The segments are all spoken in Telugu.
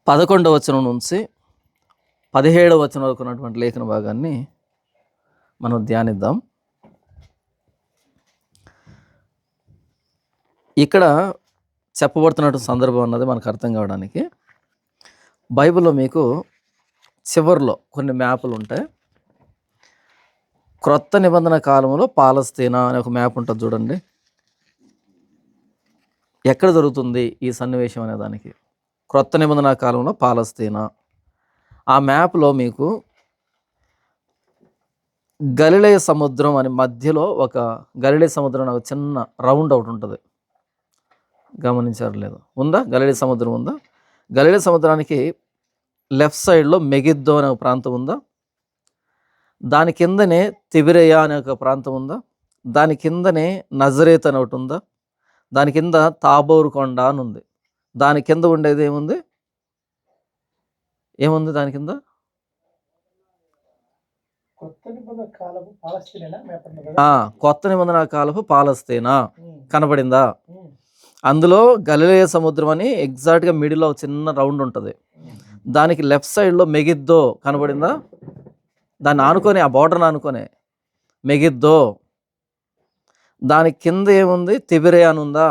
11వ వచనం నుంచి 17వ వచనం వరకు ఉన్నటువంటి లేఖన భాగాన్ని మనం ధ్యానిద్దాం. ఇక్కడ చెప్పబడుతున్నటువంటి సందర్భం అన్నది మనకు అర్థం కావడానికి బైబిల్లో మీకు చివరిలో కొన్ని మ్యాపులు ఉంటాయి. క్రొత్త నిబంధన కాలంలో పాలస్తీనా అనే ఒక మ్యాప్ ఉంటుంది చూడండి. ఎక్కడ దొరుకుతుంది ఈ సన్నివేశం అనే దానికి? క్రొత్త నిబంధన కాలంలో పాలస్తీనా. ఆ మ్యాప్లో మీకు గలిలయ సముద్రం అని మధ్యలో ఒక గలిలయ సముద్రం అనే ఒక చిన్న రౌండ్ ఒకటి ఉంటుంది. గమనించారు లేదు? ఉందా? గలిలయ సముద్రం ఉందా? గలిలయ సముద్రానికి లెఫ్ట్ సైడ్లో మెగిద్దో అనే ఒక ప్రాంతం ఉందా? దాని కిందనే తిబిరయ అనే ఒక ప్రాంతం ఉందా? దాని కిందనే నజరేత్ అని ఒకటి ఉందా? దాని కింద తాబోరు కొండ అని ఉంది. దాని కింద ఉండేది ఏముంది? దాని కింద? కొత్త నిబంధన కాలపు పాలస్తీనా కనబడిందా? అందులో గలిలయ సముద్రం అని ఎగ్జాక్ట్గా మిడిల్లో చిన్న రౌండ్ ఉంటుంది. దానికి లెఫ్ట్ సైడ్లో మెగిద్దో కనబడిందా? దాన్ని ఆనుకొని, ఆ బోర్డర్ని ఆనుకొని మెగిద్దో. దాని కింద ఏముంది? తిబిరే అని ఉందా?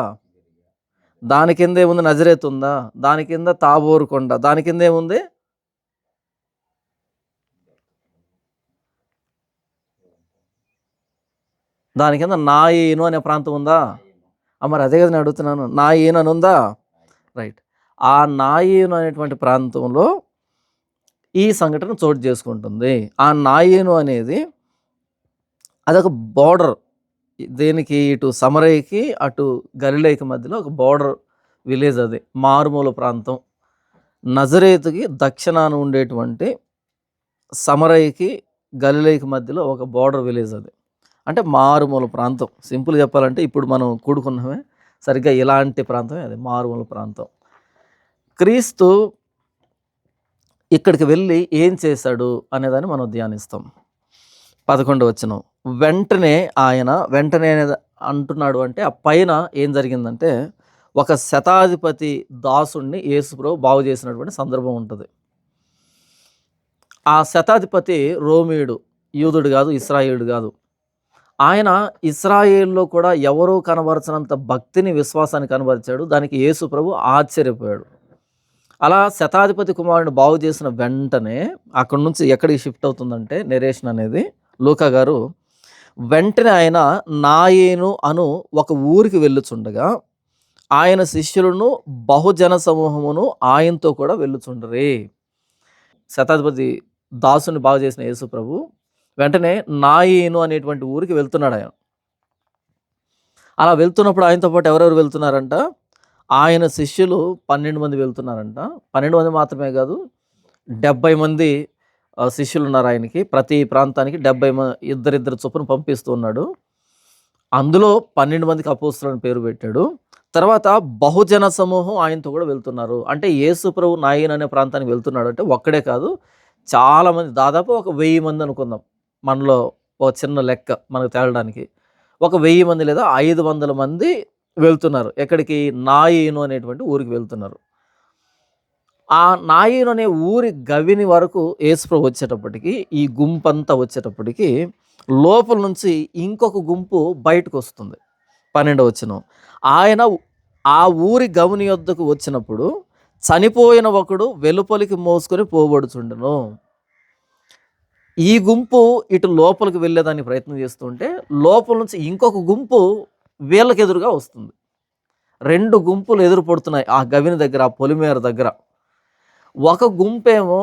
దాని కింద ఏముంది? నజరేత్ ఉందా? దాని కింద తాబోరు కొండ. దాని కింద ఏముంది? దాని కింద నాయీను అనే ప్రాంతం ఉందా? మరి అదే కదా నేను అడుగుతున్నాను. నాయీను అని ఉందా? రైట్. ఆ నాయీను అనేటువంటి ప్రాంతంలో ఈ సంఘటన చోటు చేసుకుంటుంది. ఆ నాయీను అనేది అదొక బోర్డర్. దేనికి? ఇటు సమరయ్యకి అటు గలిలయకి మధ్యలో ఒక బోర్డర్ విలేజ్. అది మారుమూల ప్రాంతం. నజరేతుకి దక్షిణాన ఉండేటువంటి సమరయ్యకి గలిలయకి మధ్యలో ఒక బోర్డర్ విలేజ్. అది అంటే మారుమూల ప్రాంతం. సింపుల్ చెప్పాలంటే ఇప్పుడు మనం కూడుకున్నామే సరిగ్గా ఇలాంటి ప్రాంతమే అది, మారుమూల ప్రాంతం. క్రీస్తు ఇక్కడికి వెళ్ళి ఏం చేశాడు అనేదాన్ని మనం ధ్యానిస్తాం. 11వ వచనం. వెంటనే అనేది అంటున్నాడు అంటే ఆ పైన ఏం జరిగిందంటే ఒక శతాధిపతి దాసుణ్ణి యేసుప్రభు బాగు చేసినటువంటి సందర్భం ఉంటుంది. ఆ శతాధిపతి రోమీయుడు, యూదుడు కాదు, ఇశ్రాయేలుడు కాదు. ఆయన ఇశ్రాయేల్లో కూడా ఎవరూ కనబరచనంత భక్తిని, విశ్వాసాన్ని కనబరిచాడు. దానికి యేసుప్రభు ఆశ్చర్యపోయాడు. అలా శతాధిపతి కుమారుని బాగు చేసిన వెంటనే అక్కడి నుంచి ఎక్కడికి షిఫ్ట్ అవుతుందంటే నెరేషన్ అనేది లూకా గారు, వెంటనే ఆయన నాయేను అను ఒక ఊరికి వెళ్ళుచుండగా ఆయన శిష్యులను బహుజన సమూహమును ఆయనతో కూడా వెళ్ళుచుండరే. శతాధిపతి దాసుని బాగు చేసిన యేసు ప్రభు వెంటనే నాయేను అనేటువంటి ఊరికి వెళ్తున్నాడు ఆయన. అలా వెళ్తున్నప్పుడు ఆయనతో పాటు ఎవరెవరు వెళ్తున్నారంట? ఆయన శిష్యులు 12 మంది వెళ్తున్నారంట. 12 మంది మాత్రమే కాదు, 70 మంది శిష్యులు ఉన్నారు ఆయనకి. ప్రతి ప్రాంతానికి 70 ఇద్దరిద్దరు చొప్పున పంపిస్తూ ఉన్నాడు. అందులో 12 మందికి అపోస్తలుని పేరు పెట్టాడు. తర్వాత బహుజన సమూహం ఆయనతో కూడా వెళ్తున్నారు. అంటే యేసు ప్రభు నాయన్ అనే ప్రాంతానికి వెళ్తున్నాడు అంటే ఒక్కడే కాదు, చాలామంది, దాదాపు ఒక 1000 మంది అనుకుందాం. మనలో ఒక చిన్న లెక్క మనకు తేలడానికి ఒక 1000 మంది లేదా 500 మంది వెళ్తున్నారు. ఎక్కడికి? నాయీను అనేటువంటి ఊరికి వెళ్తున్నారు. ఆ నాయీను అనే ఊరి గవిని వరకు యేసుప్రభు వచ్చేటప్పటికి, ఈ గుంపంతా వచ్చేటప్పటికి లోపల నుంచి ఇంకొక గుంపు బయటకు వస్తుంది. 12వ వచనం. ఆయన ఆ ఊరి గవిని యొద్దకు వచ్చినప్పుడు చనిపోయిన ఒకడు వెలుపలికి మోసుకొని పోబడుచుండెను. ఈ గుంపు ఇటు లోపలికి వెళ్ళేదానికి ప్రయత్నం చేస్తుంటే లోపల నుంచి ఇంకొక గుంపు వీళ్ళకి ఎదురుగా వస్తుంది. 2 గుంపులు ఎదురు పడుతున్నాయి ఆ గవిని దగ్గర, ఆ పొలిమేర దగ్గర. ఒక గుంపేమో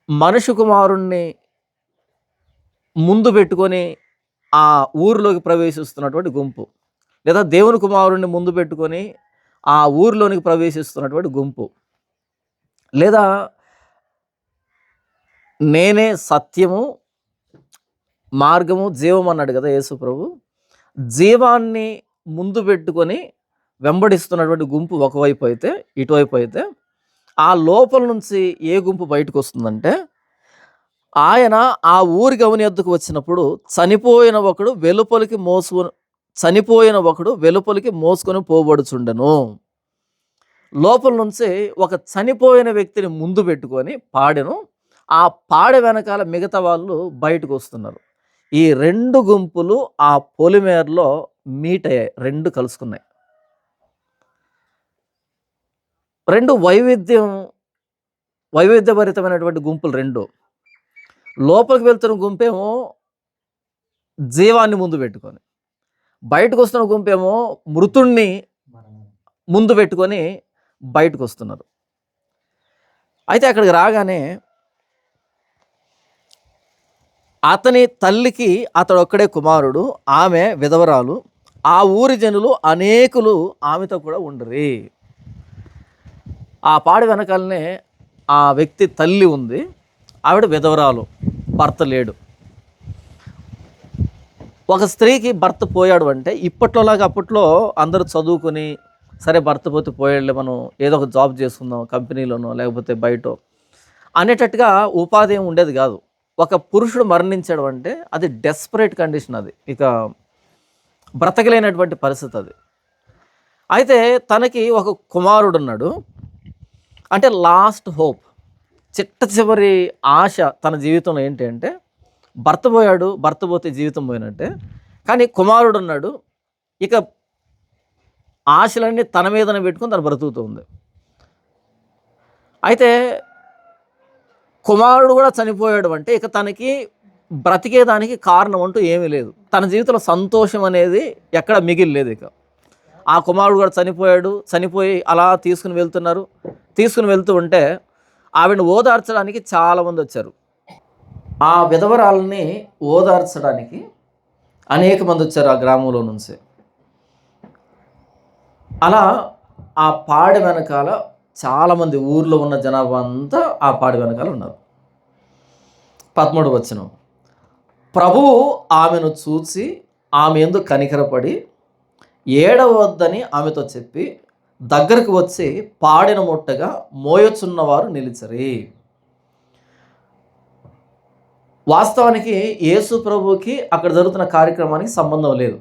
మనుష్య కుమారుణ్ణి ముందు పెట్టుకొని ఆ ఊరిలోకి ప్రవేశిస్తున్నటువంటి గుంపు, లేదా దేవుని కుమారుణ్ణి ముందు పెట్టుకొని ఆ ఊరిలోనికి ప్రవేశిస్తున్నటువంటి గుంపు, లేదా నేనే సత్యము మార్గము జీవం అన్నాడు కదా యేసు ప్రభు. జీవాన్ని ముందు పెట్టుకొని వెంబడిస్తున్నటువంటి గుంపు ఒకవైపు అయితే, ఇటువైపు అయితే ఆ లోపల నుంచి ఏ గుంపు బయటకు వస్తుందంటే, ఆయన ఆ ఊరి గవిని వద్దకు వచ్చినప్పుడు చనిపోయిన ఒకడు వెలుపలికి మోసుకొని పోబడుచుండెను. లోపల నుంచి ఒక చనిపోయిన వ్యక్తిని ముందు పెట్టుకొని పాడెను. ఆ పాడె వెనకాల మిగతా వాళ్ళు బయటకు వస్తున్నారు. ఈ 2 గుంపులు ఆ పొలిమేరలో మీట్ అయ్యాయి. 2 కలుసుకున్నాయి. 2 వైవిధ్యభరితమైనటువంటి గుంపులు 2. లోపలికి వెళ్తున్న గుంపేమో జీవాన్ని ముందు పెట్టుకొని, బయటకు వస్తున్న గుంపేమో మృతుణ్ణి ముందు పెట్టుకొని బయటకు వస్తున్నారు. అయితే అక్కడికి రాగానే అతని తల్లికి అతడొక్కడే కుమారుడు, ఆమె విధవరాలు. ఆ ఊరి జనులు అనేకులు ఆమెతో కూడా ఉండరి. ఆ పాడి వెనకాలనే ఆ వ్యక్తి తల్లి ఉంది. ఆవిడ విధవరాలు, భర్త లేడు. ఒక స్త్రీకి భర్త పోయాడు అంటే ఇప్పట్లోలాగా అప్పట్లో అందరూ చదువుకొని సరే భర్త పోతే పోయాడులే, మనం ఏదో ఒక జాబ్ చేసుకుందాం కంపెనీలోనో లేకపోతే బయటో అనేటట్టుగా ఉపాధి ఏమి ఉండేది కాదు. ఒక పురుషుడు మరణించాడు అంటే అది డెస్పరేట్ కండిషన్, అది ఇక బ్రతకలేనటువంటి పరిస్థితి అది. అయితే తనకి ఒక కుమారుడు ఉన్నాడు. అంటే లాస్ట్ హోప్, చిట్ట చివరి ఆశ తన జీవితంలో ఏంటి అంటే, భర్త పోయాడు, భర్త పోతే జీవితం పోయినట్టే, కానీ కుమారుడు ఉన్నాడు. ఇక ఆశలన్నీ తన మీదనే పెట్టుకుని తను బ్రతుకుతూ ఉంది. అయితే కుమారుడు కూడా చనిపోయాడు అంటే ఇక తనకి బ్రతికేదానికి కారణం అంటూ ఏమీ లేదు. తన జీవితంలో సంతోషం అనేది ఎక్కడ మిగిలిలేదు. ఇక ఆ కుమారుడు కూడా చనిపోయి అలా తీసుకుని వెళ్తూ ఉంటే ఆవిడని ఓదార్చడానికి చాలామంది వచ్చారు. ఆ విధవరాలని ఓదార్చడానికి అనేక మంది వచ్చారు ఆ గ్రామంలో నుంచి. అలా ఆ పాడి వెనకాల చాలామంది, ఊర్లో ఉన్న జనాభా అంతా ఆ పాడి వెనకాల ఉన్నారు. 13వ వచనం, ప్రభువు ఆమెను చూసి ఆమె యందు కనికరపడి ఏడవద్దని ఆమెతో చెప్పి దగ్గరకు వచ్చి పాడిన ముట్టగా మోయచున్నవారు నిలిచరి. వాస్తవానికి యేసు ప్రభువుకి అక్కడ జరుగుతున్న కార్యక్రమానికి సంబంధం లేదు.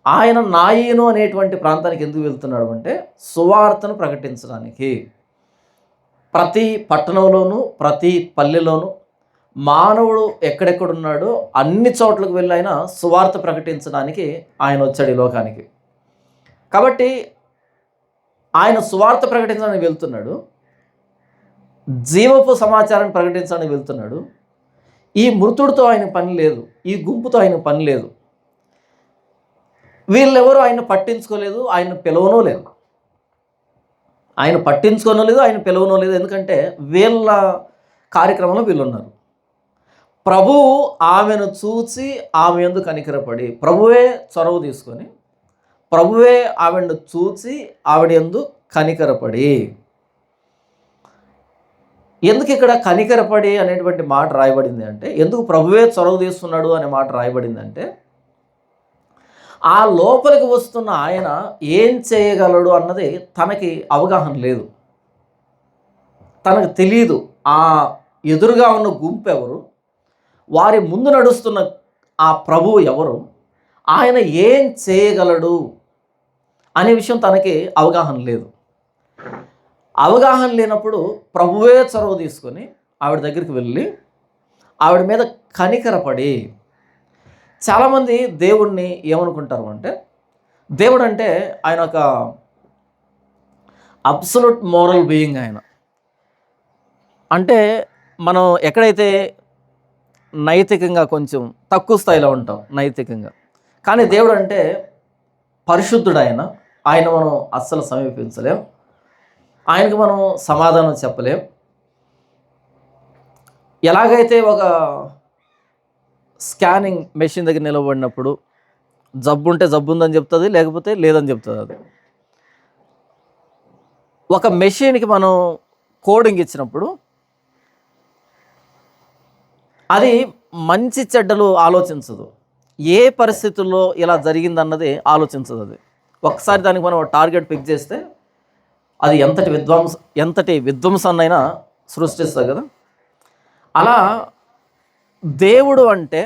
ఆయన నాయీను అనేటువంటి ప్రాంతానికి ఎందుకు వెళ్తున్నాడు అంటే సువార్తను ప్రకటించడానికి. ప్రతి పట్టణంలోనూ ప్రతి పల్లెలోనూ మానవుడు ఎక్కడెక్కడున్నాడో అన్ని చోట్లకు వెళ్ళి ఆయన సువార్త ప్రకటించడానికి ఆయన వచ్చాడు ఈ లోకానికి. కాబట్టి ఆయన సువార్త ప్రకటించడానికి వెళ్తున్నాడు, జీవపు సమాచారాన్ని ప్రకటించడానికి వెళ్తున్నాడు. ఈ మృతుడితో ఆయన పని లేదు, ఈ గుంపుతో ఆయన పని లేదు. వీళ్ళెవరూ ఆయన పట్టించుకోలేదు, ఆయన పిలవనో లేదు. ఆయన పిలవనో లేదు. ఎందుకంటే వీళ్ళ కార్యక్రమంలో వీళ్ళు ఉన్నారు. ప్రభువు ఆమెను చూసి ఆమె యందు కనికరపడి, ప్రభువే చొరవ తీసుకొని, ప్రభువే ఆమెను చూసి ఆవిడ యందు కనికరపడి. ఎందుకు ఇక్కడ కనికరపడి అనేటువంటి మాట రాయబడింది అంటే, ఎందుకు ప్రభువే చొరవ తీసుకున్నాడు అనే మాట రాయబడింది అంటే, ఆ లోపలికి వస్తున్న ఆయన ఏం చేయగలడు అన్నది తనకి అవగాహన లేదు, తనకు తెలియదు. ఆ ఎదురుగా ఉన్న గుంపు ఎవరు, వారి ముందు నడుస్తున్న ఆ ప్రభువు ఎవరు, ఆయన ఏం చేయగలడు అనే విషయం తనకి అవగాహన లేదు. అవగాహన లేనప్పుడు ప్రభువే చొరవ తీసుకొని ఆవిడ దగ్గరికి వెళ్ళి ఆవిడ మీద కనికరపడి. చాలామంది దేవుణ్ణి ఏమనుకుంటారు అంటే, దేవుడు అంటే ఆయన ఒక అబ్సల్యూట్ మోరల్ బీయింగ్. ఆయన అంటే మనం ఎక్కడైతే నైతికంగా కొంచెం తక్కువ స్థాయిలో ఉంటాం నైతికంగా, కానీ దేవుడు అంటే పరిశుద్ధుడు. ఆయన మనం అస్సలు సమీపించలేం, ఆయనకు మనం సమాధానం చెప్పలేం. ఎలాగైతే ఒక స్కానింగ్ మెషిన్ దగ్గర నిలబడినప్పుడు జబ్బు ఉంటే జబ్బు ఉందని చెప్తుంది, లేకపోతే లేదని చెప్తుంది. అది ఒక మెషిన్కి మనం కోడింగ్ ఇచ్చినప్పుడు అది మంచి చెడ్డలు ఆలోచించదు, ఏ పరిస్థితుల్లో ఇలా జరిగిందన్నది ఆలోచించదు. అది ఒకసారి దానికి మనం టార్గెట్ ఫిక్స్ చేస్తే అది ఎంతటి విధ్వంసాన్నైనా సృష్టిస్తుంది కదా. అలా దేవుడు అంటే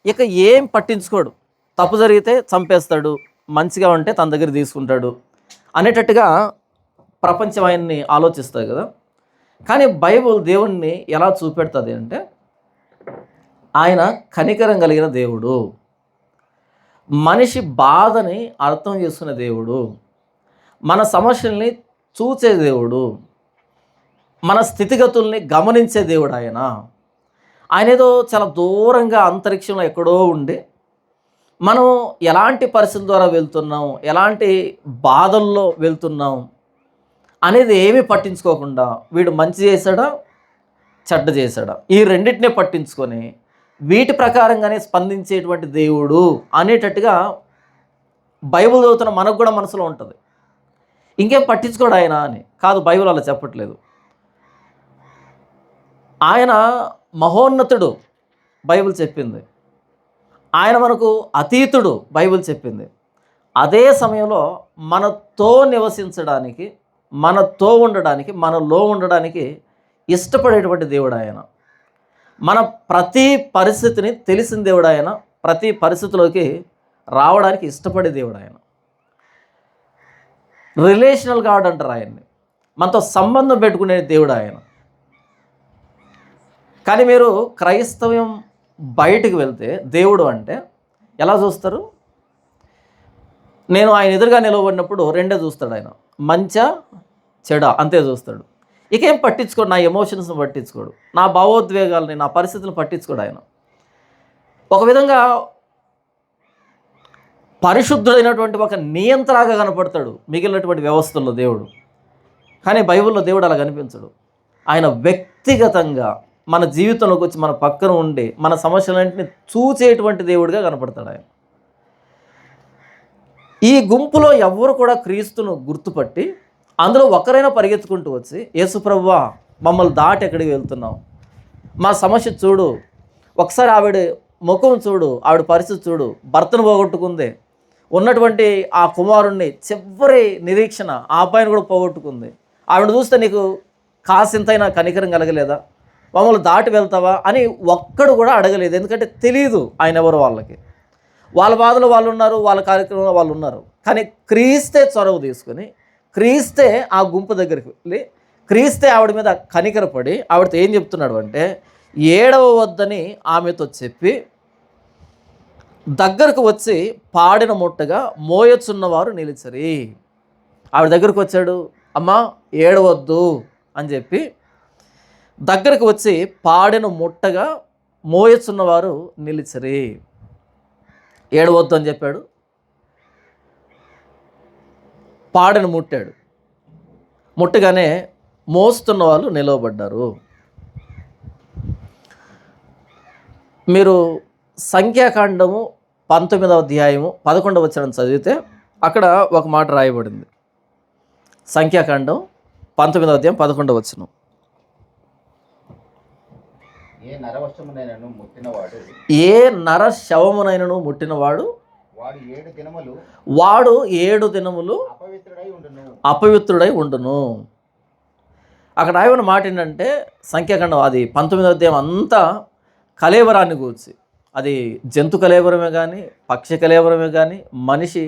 ఇక ఏం పట్టించుకోడు, తప్పు జరిగితే చంపేస్తాడు, మంచిగా ఉంటే తన దగ్గర తీసుకుంటాడు అనేటట్టుగా ప్రపంచం ఆయన్ని ఆలోచిస్తుంది కదా. కానీ బైబుల్ దేవుణ్ణి ఎలా చూపెడుతుంది అంటే, ఆయన కనికరం కలిగిన దేవుడు, మనిషి బాధని అర్థం చేసుకునే దేవుడు, మన సమస్యల్ని చూసే దేవుడు, మన స్థితిగతుల్ని గమనించే దేవుడు ఆయన ఏదో చాలా దూరంగా అంతరిక్షంలో ఎక్కడో ఉండి మనం ఎలాంటి పరిస్థితుల ద్వారా వెళ్తున్నాం, ఎలాంటి బాధల్లో వెళ్తున్నాం అనేది ఏమీ పట్టించుకోకుండా వీడు మంచి చేశాడా చెడ్డ చేశాడా ఈ రెండింటినే పట్టించుకొని వీటి ప్రకారంగానే స్పందించేటువంటి దేవుడు అనేటట్టుగా బైబిల్ చదువుతున్న మనకు కూడా మనసులో ఉంటుంది. ఇంకేం పట్టించుకోడు ఆయన అని కాదు, బైబిల్ అలా చెప్పట్లేదు. ఆయన మహోన్నతుడు బైబిల్ చెప్పింది, ఆయన మనకు అతీతుడు బైబిల్ చెప్పింది. అదే సమయంలో మనతో నివసించడానికి, మనతో ఉండడానికి, మనలో ఉండడానికి ఇష్టపడేటువంటి దేవుడు ఆయన. మన ప్రతి పరిస్థితిని తెలిసిన దేవుడు ఆయన, ప్రతి పరిస్థితిలోకి రావడానికి ఇష్టపడే దేవుడు ఆయన. రిలేషనల్ గాడ్ అంటారు ఆయన్ని, మనతో సంబంధం పెట్టుకునే దేవుడు ఆయన. కానీ మీరు క్రైస్తవ్యం బయటికి వెళ్తే దేవుడు అంటే ఎలా చూస్తారు? నేను ఆయన ఎదురుగా నిలబడినప్పుడు రెండే చూస్తాడు ఆయన, మంచా చెడ అంతే చూస్తాడు. ఇకేం పట్టించుకోడు, నా ఎమోషన్స్ని పట్టించుకోడు, నా భావోద్వేగాలని, నా పరిస్థితులను పట్టించుకోడు ఆయన. ఒక విధంగా పరిశుద్ధుడైనటువంటి ఒక నియంత్రణగా కనపడతాడు మిగిలినటువంటి వ్యవస్థల్లో దేవుడు. కానీ బైబిల్లో దేవుడు అలా కనిపించడు. ఆయన వ్యక్తిగతంగా మన జీవితంలోకి వచ్చి మన పక్కన ఉండి మన సమస్యలన్నింటినీ చూచేటువంటి దేవుడిగా కనపడతాడు ఆయన. ఈ గుంపులో ఎవ్వరు కూడా క్రీస్తును గుర్తుపట్టి అందులో ఒకరైనా పరిగెత్తుకుంటూ వచ్చి, యేసు ప్రభువా మమ్మల్ని దాటి ఎక్కడికి వెళ్తున్నావు, మా సమస్య చూడు, ఒకసారి ఆవిడ ముఖం చూడు, ఆవిడ పరిస్థితి చూడు, భర్తను పోగొట్టుకుంది, ఉన్నటువంటి ఆ కుమారుణ్ణి చివరి నిరీక్షణ ఆ అబ్బాయిని కూడా పోగొట్టుకుంది, ఆవిడ చూస్తే నీకు కాసింతైనా కనికరం కలగలేదా, మమ్మల్ని దాటి వెళ్తావా అని ఒక్కడు కూడా అడగలేదు. ఎందుకంటే తెలియదు ఆయన ఎవరు వాళ్ళకి. వాళ్ళ బాధలో వాళ్ళు ఉన్నారు, వాళ్ళ కార్యక్రమంలో వాళ్ళు ఉన్నారు. కానీ క్రీస్తే చొరవ తీసుకుని, క్రీస్తే ఆ గుంపు దగ్గరికి వెళ్ళి, క్రీస్తే ఆవిడ మీద కనికరపడి ఆవిడతో ఏం చెప్తున్నాడు అంటే, ఏడవద్దని ఆమెతో చెప్పి దగ్గరకు వచ్చి పాడిన ముట్టగా మోయచున్నవారు నిలిచరి. ఆవిడ దగ్గరకు వచ్చాడు, అమ్మా ఏడవద్దు అని చెప్పి దగ్గరకు వచ్చి పాడిన ముట్టగా మోయచున్నవారు నిలిచరి. ఏడవద్దు అని చెప్పాడు, పాడను ముట్టాడు, ముట్టగానే మోస్తున్న వాళ్ళు నిలవబడ్డారు. మీరు సంఖ్యాకాండము 19వ అధ్యాయము 11వ వచనం చదివితే అక్కడ ఒక మాట రాయబడింది. సంఖ్యాకాండం 19వ అధ్యాయం 11వ వచనం. ఏ నర శవమునైనను ముట్టినవాడు వాడు 7 దినములు అపవిత్రుడై ఉండును. అక్కడ ఆయన మాట ఏంటంటే, సంఖ్యాకాండం అది 19వ అధ్యాయం అంతా కలేవరాన్ని గూర్చి, అది జంతు కలేవరమే కానీ, పక్షి కలేవరమే కానీ, మనిషి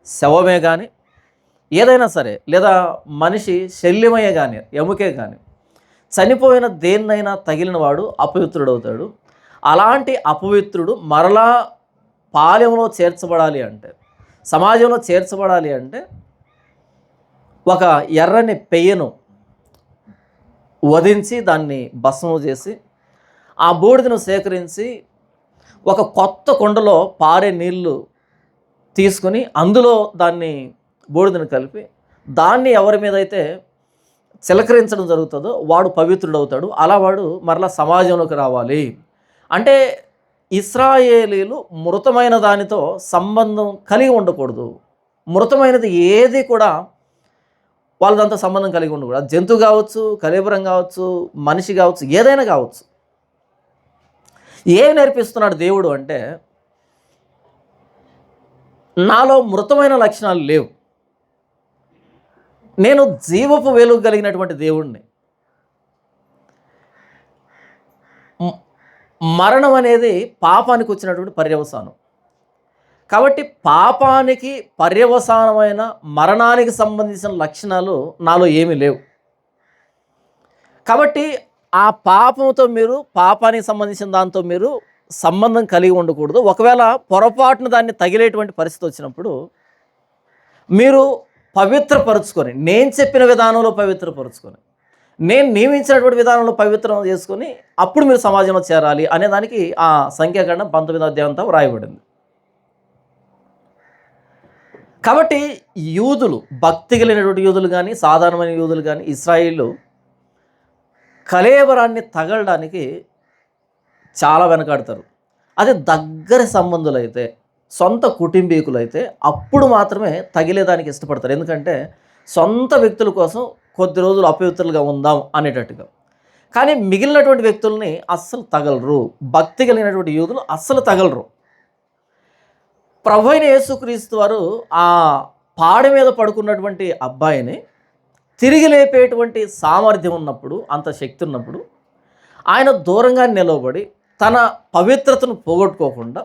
శవమే కానీ, ఏదైనా సరే, లేదా మనిషి శల్యమయ్యే కానీ, ఎముకే కానీ, చనిపోయిన దేన్నైనా తగిలిన వాడు అపవిత్రుడవుతాడు. అలాంటి అపవిత్రుడు మరలా పాలెంలో చేర్చబడాలి అంటే, సమాజంలో చేర్చబడాలి అంటే, ఒక ఎర్రని పెయ్యను వధించి దాన్ని భస్మం చేసి ఆ బూడిదను సేకరించి ఒక కొత్త కుండలో పారే నీళ్లు తీసుకుని అందులో దాన్ని బూడిదను కలిపి దాన్ని ఎవరి మీద అయితే చిలకరించడం జరుగుతుందో వాడు పవిత్రుడవుతాడు. అలా వాడు మరలా సమాజంలోకి రావాలి అంటే, ఇశ్రాయేలీలు మృతమైన దానితో సంబంధం కలిగి ఉండకూడదు. మృతమైనది ఏది కూడా వాళ్ళదంతా సంబంధం కలిగి ఉండకూడదు. అది జంతువు కావచ్చు, కళేబరం కావచ్చు, మనిషి కావచ్చు, ఏదైనా కావచ్చు. ఏం నేర్పిస్తున్నాడు దేవుడు అంటే, నాలో మృతమైన లక్షణాలు లేవు, నేను జీవపు వెలుగు కలిగినటువంటి దేవుణ్ణి. మరణం అనేది పాపానికి వచ్చినటువంటి పర్యవసానం. కాబట్టి పాపానికి పర్యవసానమైన మరణానికి సంబంధించిన లక్షణాలు నాలో ఏమీ లేవు. కాబట్టి ఆ పాపానికి సంబంధించిన దాంతో మీరు సంబంధం కలిగి ఉండకూడదు. ఒకవేళ పొరపాటున దాన్ని తగిలేటువంటి పరిస్థితి వచ్చినప్పుడు మీరు పవిత్రపరుచుకొని, నేను చెప్పిన విధానంలో పవిత్రపరుచుకొని, నేను నియమించినటువంటి విధానంలో పవిత్రం చేసుకొని అప్పుడు మీరు సమాజంలో చేరాలి అనే దానికి ఆ సంఖ్యాకాండం 19వ అధ్యాయం అంతా వ్రాయబడింది. కాబట్టి యూదులు, భక్తి కలిగినటువంటి యూదులు కానీ, సాధారణమైన యూదులు కానీ, ఇశ్రాయేలు కళేబరాన్ని తగలడానికి చాలా వెనకాడతారు. అది దగ్గర సంబంధులైతే, సొంత కుటుంబీకులైతే అప్పుడు మాత్రమే తగిలేదానికి ఇష్టపడతారు. ఎందుకంటే సొంత వ్యక్తుల కోసం కొద్ది రోజులు అపవిత్రులుగా ఉందాం అనేటట్టుగా. కానీ మిగిలినటువంటి వ్యక్తుల్ని అస్సలు తగలరు. భక్తి కలిగినటువంటి యూదులు అస్సలు తగలరు. ప్రభువైన యేసుక్రీస్తు వారు ఆ పాడ మీద పడుకున్నటువంటి అబ్బాయిని తిరిగి లేపేటువంటి సామర్థ్యం ఉన్నప్పుడు, అంత శక్తి ఉన్నప్పుడు ఆయన దూరంగా నిలవబడి తన పవిత్రతను పోగొట్టుకోకుండా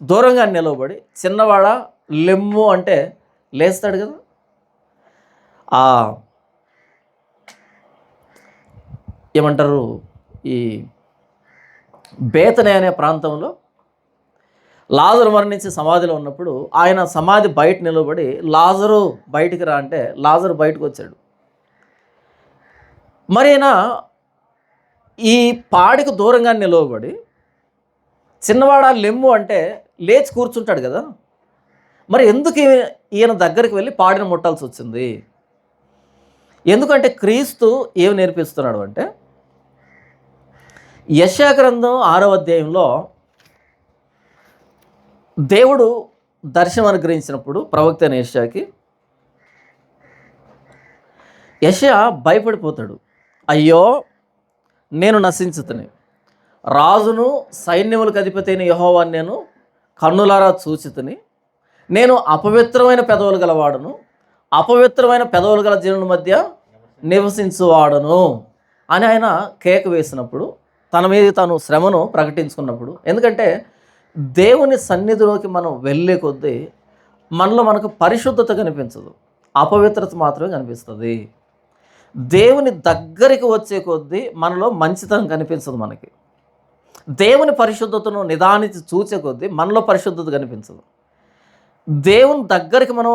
దూరంగా నిలవబడి, చిన్నవాడ లెమ్ము అంటే లేస్తాడు కదా. ఏమంటారు, ఈ బేతనే అనే ప్రాంతంలో లాజరు మరణించి సమాధిలో ఉన్నప్పుడు ఆయన సమాధి బయట నిలబడి లాజరు బయటికి రా అంటే లాజరు బయటకు వచ్చాడు. మరి అయినా ఈ పాడికి దూరంగా నిలవబడి చిన్నవాడ లెమ్ము అంటే లేచి కూర్చుంటాడు కదా. మరి ఎందుకు ఈయన దగ్గరికి వెళ్ళి పాడిని ముట్టాల్సి వచ్చింది? ఎందుకంటే క్రీస్తు ఏమి నేర్పిస్తున్నాడు అంటే, యెషయా గ్రంథం 6వ అధ్యాయంలో దేవుడు దర్శనం అనుగ్రహించినప్పుడు ప్రవక్త అయిన యెషయాకి, యెషయా భయపడిపోతాడు. అయ్యో, నేను నశించుతని, రాజును సైన్యములకు అధిపతి అయిన యెహోవాను నేను కన్నులారా చూచితిని, నేను అపవిత్రమైన పెదవులు గలవాడును, అపవిత్రమైన పెదవులు గల జనుల మధ్య నివసించువాడును అని ఆయన కేక వేసినప్పుడు, తన మీద తాను శ్రమను ప్రకటించుకున్నప్పుడు, ఎందుకంటే దేవుని సన్నిధిలోకి మనం వెళ్ళే కొద్దీ మనలో మనకు పరిశుద్ధత కనిపించదు, అపవిత్రత మాత్రమే కనిపిస్తుంది. దేవుని దగ్గరికి వచ్చే కొద్దీ మనలో మంచితనం కనిపించదు. మనకి దేవుని పరిశుద్ధతను నిదానించి చూసే కొద్దీ మనలో పరిశుద్ధత కనిపించదు. దేవుని దగ్గరికి మనం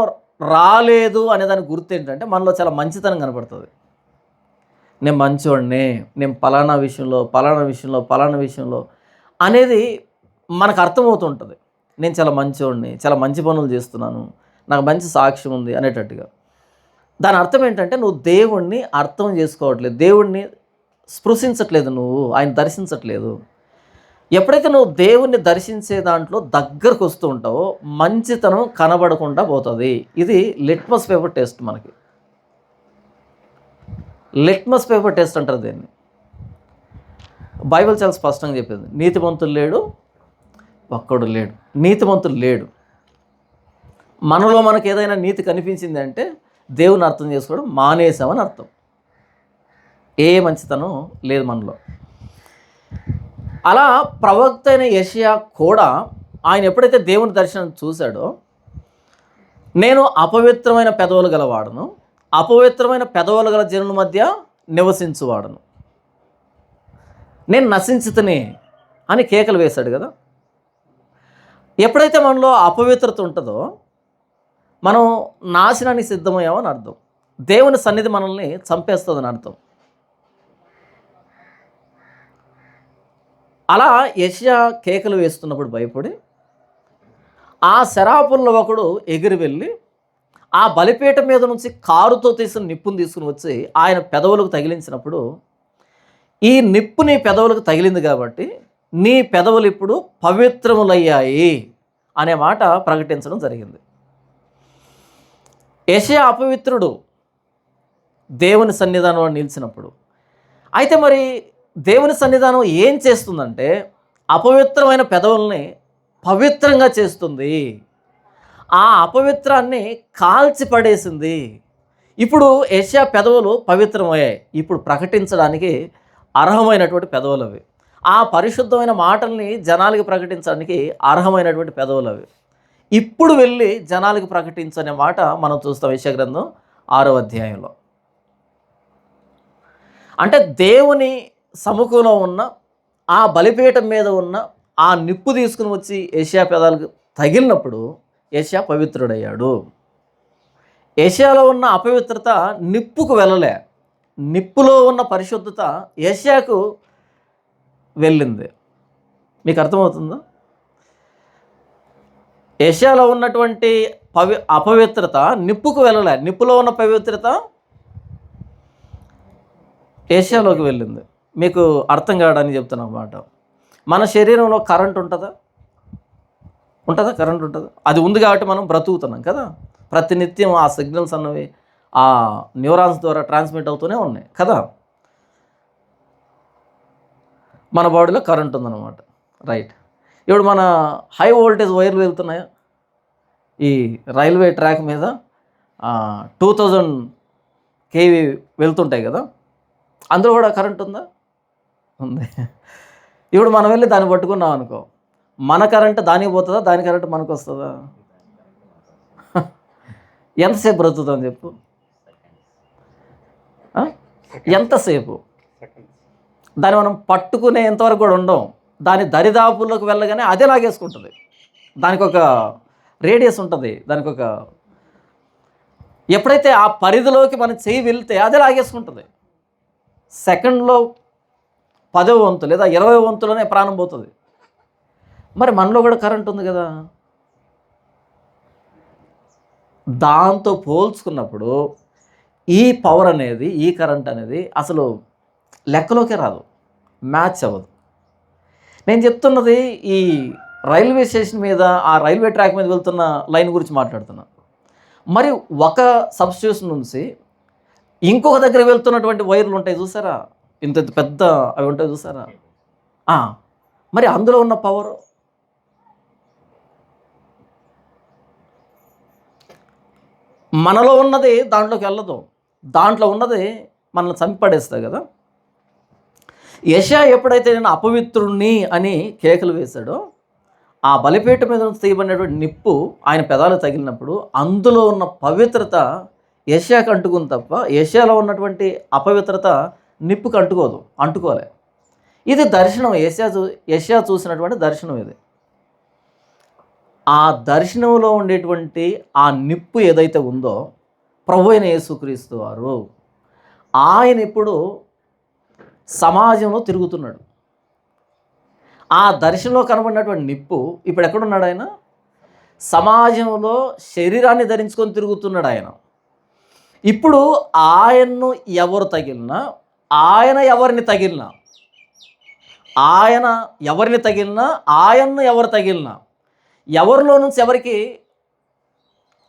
రాలేదు అనే దాని గుర్తు ఏంటంటే మనలో చాలా మంచితనం కనపడుతుంది. నేను మంచివాడిని, నేను పలానా విషయంలో అనేది మనకు అర్థమవుతుంటుంది. నేను చాలా మంచివాడిని, చాలా మంచి పనులు చేస్తున్నాను, నాకు మంచి సాక్ష్యం ఉంది అనేటట్టుగా. దాని అర్థం ఏంటంటే నువ్వు దేవుణ్ణి అర్థం చేసుకోవట్లేదు, దేవుణ్ణి స్పృశించట్లేదు, నువ్వు ఆయన దర్శించట్లేదు. ఎప్పుడైతే నువ్వు దేవుణ్ణి దర్శించే దాంట్లో దగ్గరకు వస్తూ ఉంటావో మంచితనం కనబడకుండా పోతుంది. ఇది లిట్మస్ పేపర్ టెస్ట్. మనకి లిట్మస్ పేపర్ టెస్ట్ అంటారు దీన్ని. బైబిల్ చాలా స్పష్టంగా చెప్పింది, నీతిమంతులు లేడు, ఒక్కడు లేడు. నీతిమంతులు లేడు. మనలో మనకు ఏదైనా నీతి కనిపించింది అంటే దేవుని అర్థం చేసుకోవడం మానేసామని అర్థం. ఏ మంచితనం లేదు మనలో. అలా ప్రవక్త అయిన యెషయా కూడా ఆయన ఎప్పుడైతే దేవుని దర్శనం చూశాడో, నేను అపవిత్రమైన పెదవులు గలవాడను, అపవిత్రమైన పెదవులు గల జనుల మధ్య నివసించువాడను, నేను నశించుతని అని కేకలు వేశాడు కదా. ఎప్పుడైతే మనలో అపవిత్రత ఉంటుందో మనం నాశనానికి సిద్ధమయ్యామని అర్థం. దేవుని సన్నిధి మనల్ని చంపేస్తుందని అర్థం. అలా యెషయా కేకలు వేస్తున్నప్పుడు భయపడి ఆ శరాపుల్లో ఒకడు ఎగిరి వెళ్ళి ఆ బలిపీఠం మీద నుంచి కారుతో తీసిన నిప్పును తీసుకుని వచ్చి ఆయన పెదవులకు తగిలించినప్పుడు, ఈ నిప్పు నీ పెదవులకు తగిలింది కాబట్టి నీ పెదవులు ఇప్పుడు పవిత్రములయ్యాయి అనే మాట ప్రకటించడం జరిగింది. యెషయా అపవిత్రుడు దేవుని సన్నిధానంలో నిలిచినప్పుడు. అయితే మరి దేవుని సన్నిధానం ఏం చేస్తుందంటే అపవిత్రమైన పెదవుల్ని పవిత్రంగా చేస్తుంది. ఆ అపవిత్రాన్ని కాల్చి పడేసింది. ఇప్పుడు యెషయా పెదవులు పవిత్రమయ్యాయి. ఇప్పుడు ప్రకటించడానికి అర్హమైనటువంటి పెదవులు అవి. ఆ పరిశుద్ధమైన మాటల్ని జనాలకి ప్రకటించడానికి అర్హమైనటువంటి పెదవులు అవి. ఇప్పుడు వెళ్ళి జనాలకు ప్రకటించనే మాట మనం చూస్తాం యెషయా గ్రంథం 6వ అధ్యాయంలో. అంటే దేవుని సముఖంలో ఉన్న ఆ బలిపీఠం మీద ఉన్న ఆ నిప్పు తీసుకుని వచ్చి యెషయా పెదాలకు తగిలినప్పుడు యెషయా పవిత్రుడయ్యాడు. యెషయాలో ఉన్న అపవిత్రత నిప్పుకు వెళ్ళలే, నిప్పులో ఉన్న పరిశుద్ధత యెషయాకు వెళ్ళింది. మీకు అర్థమవుతుందా? యెషయాలో ఉన్నటువంటి అపవిత్రత నిప్పుకు వెళ్ళలే, నిప్పులో ఉన్న పవిత్రత యెషయాలోకి వెళ్ళింది. మీకు అర్థం కావడానికి చెప్తున్నా అన్నమాట. మన శరీరంలో కరెంట్ ఉంటుందా? ఉంటుందా? కరెంట్ ఉంటుంది. అది ఉంది కాబట్టి మనం బ్రతుకుతున్నాం కదా. ప్రతినిత్యం ఆ సిగ్నల్స్ అన్నవి ఆ న్యూరాన్స్ ద్వారా ట్రాన్స్మిట్ అవుతూనే ఉన్నాయి కదా. మన బాడీలో కరెంట్ ఉందన్నమాట. రైట్. ఇప్పుడు మన హై వోల్టేజ్ వైర్లు వెళ్తున్నాయా ఈ రైల్వే ట్రాక్ మీద 2000 kV వెళ్తుంటాయి కదా, అందులో కూడా కరెంట్ ఉందా? ఉంది. ఇప్పుడు మనం వెళ్ళి దాన్ని పట్టుకున్నాం అనుకో, మన కరెంట్ దానికి పోతుందా, దాని కరెంట్ మనకు వస్తుందా? ఎంతసేపు బ్రతుకుతాం చెప్పు? ఎంతసేపు? దాన్ని మనం పట్టుకునే ఎంతవరకు కూడా ఉండం. దాని దరిదాపుల్లోకి వెళ్ళగానే అదే లాగేసుకుంటుంది. దానికి ఒక రేడియస్ ఉంటుంది, దానికి ఒక ఎప్పుడైతే ఆ పరిధిలోకి మన చెయ్యి వెళ్తే అదే లాగేసుకుంటుంది. సెకండ్లో 10వ వంతు లేదా 20వ వంతులోనే ప్రాణం పోతుంది. మరి మనలో కూడా కరెంట్ ఉంది కదా. దాంతో పోల్చుకున్నప్పుడు ఈ పవర్ అనేది, ఈ కరెంట్ అనేది అసలు లెక్కలోకే రాదు, మ్యాచ్ అవ్వదు. నేను చెప్తున్నది ఈ రైల్వే స్టేషన్ మీద ఆ రైల్వే ట్రాక్ మీద వెళ్తున్న లైన్ గురించి మాట్లాడుతున్నా. మరి ఒక సబ్స్టేషన్ నుంచి ఇంకొక దగ్గర వెళ్తున్నటువంటి వైర్లు ఉంటాయి చూసారా, ఇంత పెద్ద అవి ఉంటాయి చూసారా. మరి అందులో ఉన్న పవర్ మనలో ఉన్నది దాంట్లోకి వెళ్ళదు, దాంట్లో ఉన్నది మనల్ని చంపడేస్తాయి కదా. యెషయా ఎప్పుడైతే నేను అపవిత్రుణ్ణి అని కేకలు వేశాడో, ఆ బలిపీఠం మీద నుంచి తీయబడినటువంటి నిప్పు ఆయన పెదాలు తగిలినప్పుడు అందులో ఉన్న పవిత్రత యెషయాకు అంటుకుంది తప్ప యెషయాలో ఉన్నటువంటి అపవిత్రత నిప్పుకు అంటుకోలే. ఇది దర్శనం, యెషయా చూసినటువంటి దర్శనం ఇది. ఆ దర్శనంలో ఉండేటువంటి ఆ నిప్పు ఏదైతే ఉందో ప్రభువైన యేసుక్రీస్తు వారు, ఆయన ఇప్పుడు సమాజంలో తిరుగుతున్నాడు. ఆ దర్శనంలో కనబడినటువంటి నిప్పు ఇప్పుడు ఎక్కడున్నాడు? ఆయన సమాజంలో శరీరాన్ని ధరించుకొని తిరుగుతున్నాడు. ఆయన ఇప్పుడు ఆయన్ను ఎవరు తగిలినా, ఆయన ఎవరిని తగిలినా, ఆయన్ను ఎవరు తగిలినా, ఎవరిలో నుంచి ఎవరికి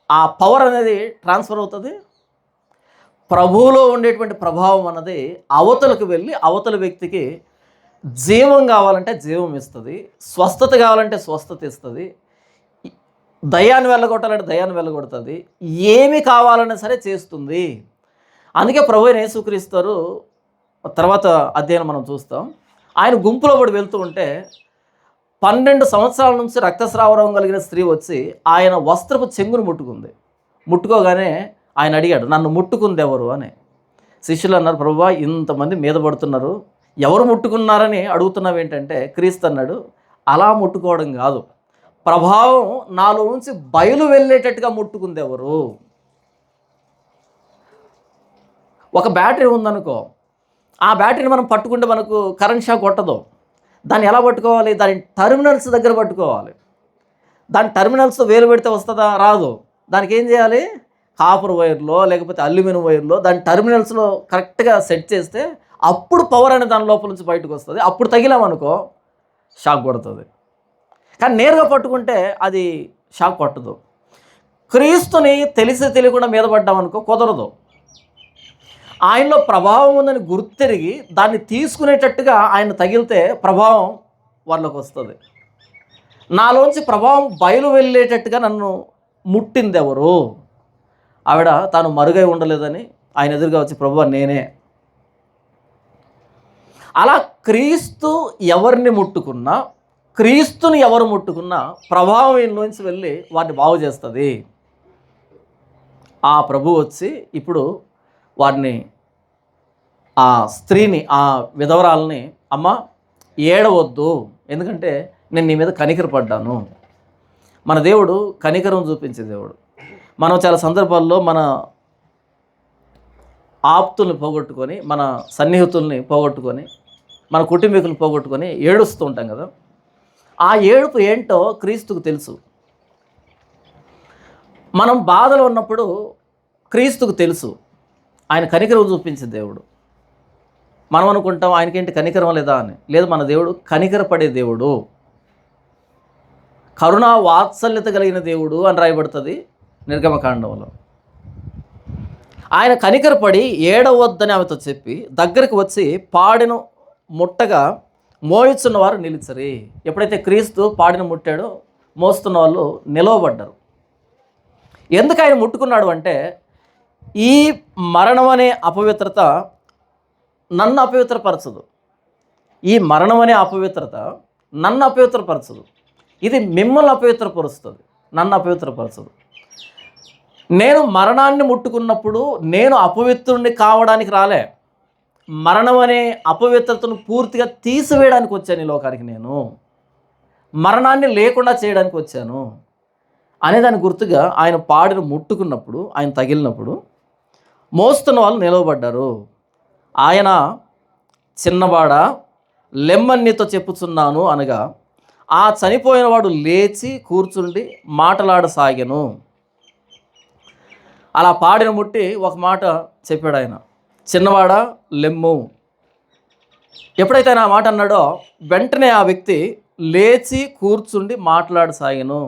ఆ పవర్ అనేది ట్రాన్స్ఫర్ అవుతుంది? ప్రభువులో ఉండేటువంటి ప్రభావం అన్నది అవతలకు వెళ్ళి అవతల వ్యక్తికి జీవం కావాలంటే జీవం ఇస్తుంది, స్వస్థత కావాలంటే స్వస్థత ఇస్తుంది, దయ్యాన్ని వెళ్ళగొట్టాలంటే దయ్యాన్ని వెళ్ళగొడుతుంది, ఏమి కావాలన్నా సరే చేస్తుంది. అందుకే ప్రభువైన యేసుక్రీస్తు తర్వాత అధ్యాయం మనం చూస్తాం. ఆయన గుంపులో పడి వెళ్తూ ఉంటే 12 సంవత్సరాల నుంచి రక్తస్రావం కలిగిన స్త్రీ వచ్చి ఆయన వస్త్రపు చెంగును ముట్టుకోగానే ఆయన అడిగాడు, నన్ను ముట్టుకుంది ఎవరు అని. శిష్యులు అన్నారు, ప్రభువా ఇంతమంది మీద పడుతున్నారు, ఎవరు ముట్టుకున్నారని అడుగుతున్నావు ఏంటంటే, క్రీస్తు అన్నాడు, అలా ముట్టుకోవడం కాదు, ప్రభావం నాలో నుంచి బయలు వెళ్ళేటట్టుగా ముట్టుకుంది ఎవరు. ఒక బ్యాటరీ ఉందనుకో, ఆ బ్యాటరీని మనం పట్టుకుంటే మనకు కరెంట్ షాక్ కొట్టదు. దాన్ని ఎలా పట్టుకోవాలి? దాని టెర్మినల్స్ దగ్గర పట్టుకోవాలి. దాని టెర్మినల్స్తో వేలు పెడితే వస్తుందా? రాదు. దానికి ఏం చేయాలి? కాపర్ వైర్లో లేకపోతే అల్యూమినియం వైర్లో దాని టెర్మినల్స్లో కరెక్ట్గా సెట్ చేస్తే అప్పుడు పవర్ అనేది దాని లోపల నుంచి బయటకు వస్తుంది. అప్పుడు తగిలామనుకో షాక్ కొడుతుంది. కానీ నేరుగా పట్టుకుంటే అది షాక్ కొట్టదు. క్రీస్తుని తెలియకుండా మీద పడ్డామనుకో కుదరదు. ఆయనలో ప్రభావం ఉందని గుర్తెరిగి దాన్ని తీసుకునేటట్టుగా ఆయన తగిలితే ప్రభావం వాళ్ళకి వస్తుంది. నాలోంచి ప్రభావం బయలు వెళ్ళేటట్టుగా నన్ను ముట్టింది ఎవరు? ఆవిడ తాను మరుగై ఉండలేదని ఆయన ఎదురుగా వచ్చి, ప్రభువా నేనే. అలా క్రీస్తు ఎవరిని ముట్టుకున్నా క్రీస్తుని ఎవరు ముట్టుకున్నా ప్రభావం ఈయనలోంచి వెళ్ళి వారిని బాగు చేస్తుంది. ఆ ప్రభు వచ్చి ఇప్పుడు వారిని, ఆ స్త్రీని, ఆ విధవరాలని, అమ్మ ఏడవద్దు, ఎందుకంటే నేను నీ మీద కనికరపడ్డాను. మన దేవుడు కనికరం చూపించే దేవుడు. మనం చాలా సందర్భాల్లో మన ఆప్తుల్ని పోగొట్టుకొని, మన సన్నిహితుల్ని పోగొట్టుకొని, మన కుటుంబీకులను పోగొట్టుకొని ఏడుస్తూ ఉంటాం కదా. ఆ ఏడుపు ఏంటో క్రీస్తుకు తెలుసు. మనం బాధలో ఉన్నప్పుడు క్రీస్తుకు తెలుసు ఆయన కనికరం చూపించే దేవుడు. మనం అనుకుంటాం ఆయనకేంటి కనికరం లేదా అని. లేదు, మన దేవుడు కనికరపడే దేవుడు, కరుణా వాత్సల్యత కలిగిన దేవుడు అని రాయబడుతుంది నిర్గమకాండంలో. ఆయన కనికరపడి ఏడవద్దని ఆమెతో చెప్పి దగ్గరికి వచ్చి పాడెను ముట్టగా మోయిచున్న వారు నిలిచరి. ఎప్పుడైతే క్రీస్తు పాడిన ముట్టాడో మోస్తున్న వాళ్ళు నిలవబడ్డారు. ఎందుకు ఆయన ముట్టుకున్నాడు అంటే, ఈ మరణం అనే అపవిత్రత నన్ను అపవిత్రపరచదు. ఈ మరణం అనే అపవిత్రత నన్ను అపవిత్రపరచదు. ఇది మిమ్మల్ని అపవిత్రపరుస్తుంది, నన్ను అపవిత్రపరచదు. నేను మరణాన్ని ముట్టుకున్నప్పుడు నేను అపవిత్రుడిని కావడానికి రాలే, మరణం అనే అపవిత్రతను పూర్తిగా తీసివేయడానికి వచ్చాను ఈ లోకానికి. నేను మరణాన్ని లేకుండా చేయడానికి వచ్చాను అనేదాని గుర్తుగా ఆయన పాడిని ముట్టుకున్నప్పుడు, ఆయన తగిలినప్పుడు మోస్తున్న వాళ్ళు నిలవబడ్డారు. ఆయన చిన్నవాడ లెమ్మని నీతో చెప్పుచున్నాను అనగా ఆ చనిపోయిన వాడు లేచి కూర్చుండి మాటలాడసాగెను. అలా పాడిన ముట్టి ఒక మాట చెప్పాడు ఆయన, చిన్నవాడ లెమ్ము. ఎప్పుడైతే ఆయన ఆ మాట అన్నాడో వెంటనే ఆ వ్యక్తి లేచి కూర్చుండి మాట్లాడసాగెను.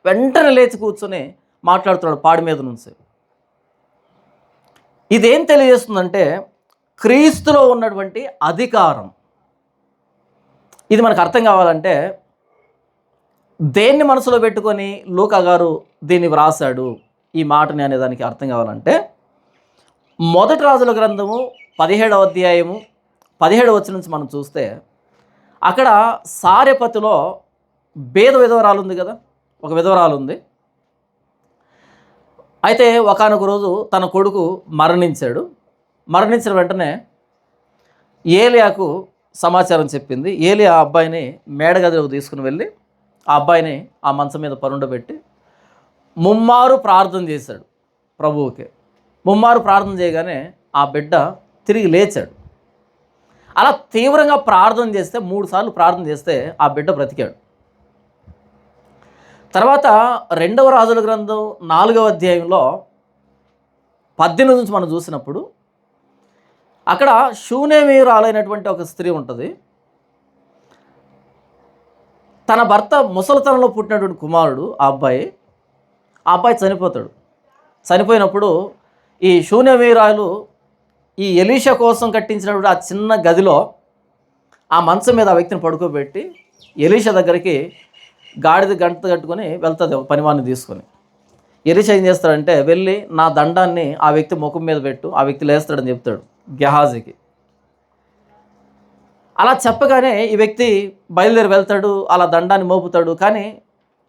వెంటనే లేచి కూర్చొని మాట్లాడుతున్నాడు పాడి మీద నుంచి. ఇదేం తెలియజేస్తుందంటే క్రీస్తులో ఉన్నటువంటి అధికారం. ఇది మనకు అర్థం కావాలంటే దేన్ని మనసులో పెట్టుకొని లూకా గారు దీన్ని వ్రాసాడు ఈ మాటని అనేదానికి అర్థం కావాలంటే, మొదటి రాజుల గ్రంథము 17వ అధ్యాయము 17వ వచనం నుంచి మనం చూస్తే అక్కడ సారెపతిలో బేద విధవరాలు ఉంది కదా, ఒక విధవరాలు ఉంది. అయితే ఒకానొక రోజు తన కొడుకు మరణించాడు. మరణించిన వెంటనే ఏలియాకు సమాచారం చెప్పింది. ఏలియా ఆ అబ్బాయిని మేడగదిలోకి తీసుకుని వెళ్ళి ఆ అబ్బాయిని ఆ మంచం మీద పరుండబెట్టి ముమ్మారు ప్రార్థన చేశాడు ప్రభువుకి. ముమ్మారు ప్రార్థన చేయగానే ఆ బిడ్డ తిరిగి లేచాడు. అలా తీవ్రంగా ప్రార్థన చేస్తే 3 సార్లు ప్రార్థన చేస్తే ఆ బిడ్డ బ్రతికాడు. తర్వాత 2వ రాజుల గ్రంథం 4వ అధ్యాయంలో 18 నుంచి మనం చూసినప్పుడు అక్కడ షూనేమీయురాలైనటువంటి ఒక స్త్రీ ఉంటుంది. తన భర్త ముసలితనంలో పుట్టినటువంటి కుమారుడు ఆ అబ్బాయి చనిపోతాడు. చనిపోయినప్పుడు ఈ షూనేమీయురాలు ఈ ఎలీషా కోసం కట్టించినటువంటి ఆ చిన్న గదిలో ఆ మంచం మీద ఆ వ్యక్తిని పడుకోబెట్టి ఎలీషా దగ్గరికి గాడిద గంట కట్టుకొని వెళ్తుంది పనివాడిని తీసుకొని. ఎలీషా ఏం చేస్తాడంటే, వెళ్ళి నా దండాన్ని ఆ వ్యక్తి ముఖం మీద పెట్టు, ఆ వ్యక్తి లేస్తాడని చెప్తాడు గెహాజీకి. అలా చెప్పగానే ఈ వ్యక్తి బయలుదేరి వెళ్తాడు, అలా దండాన్ని మోపుతాడు. కానీ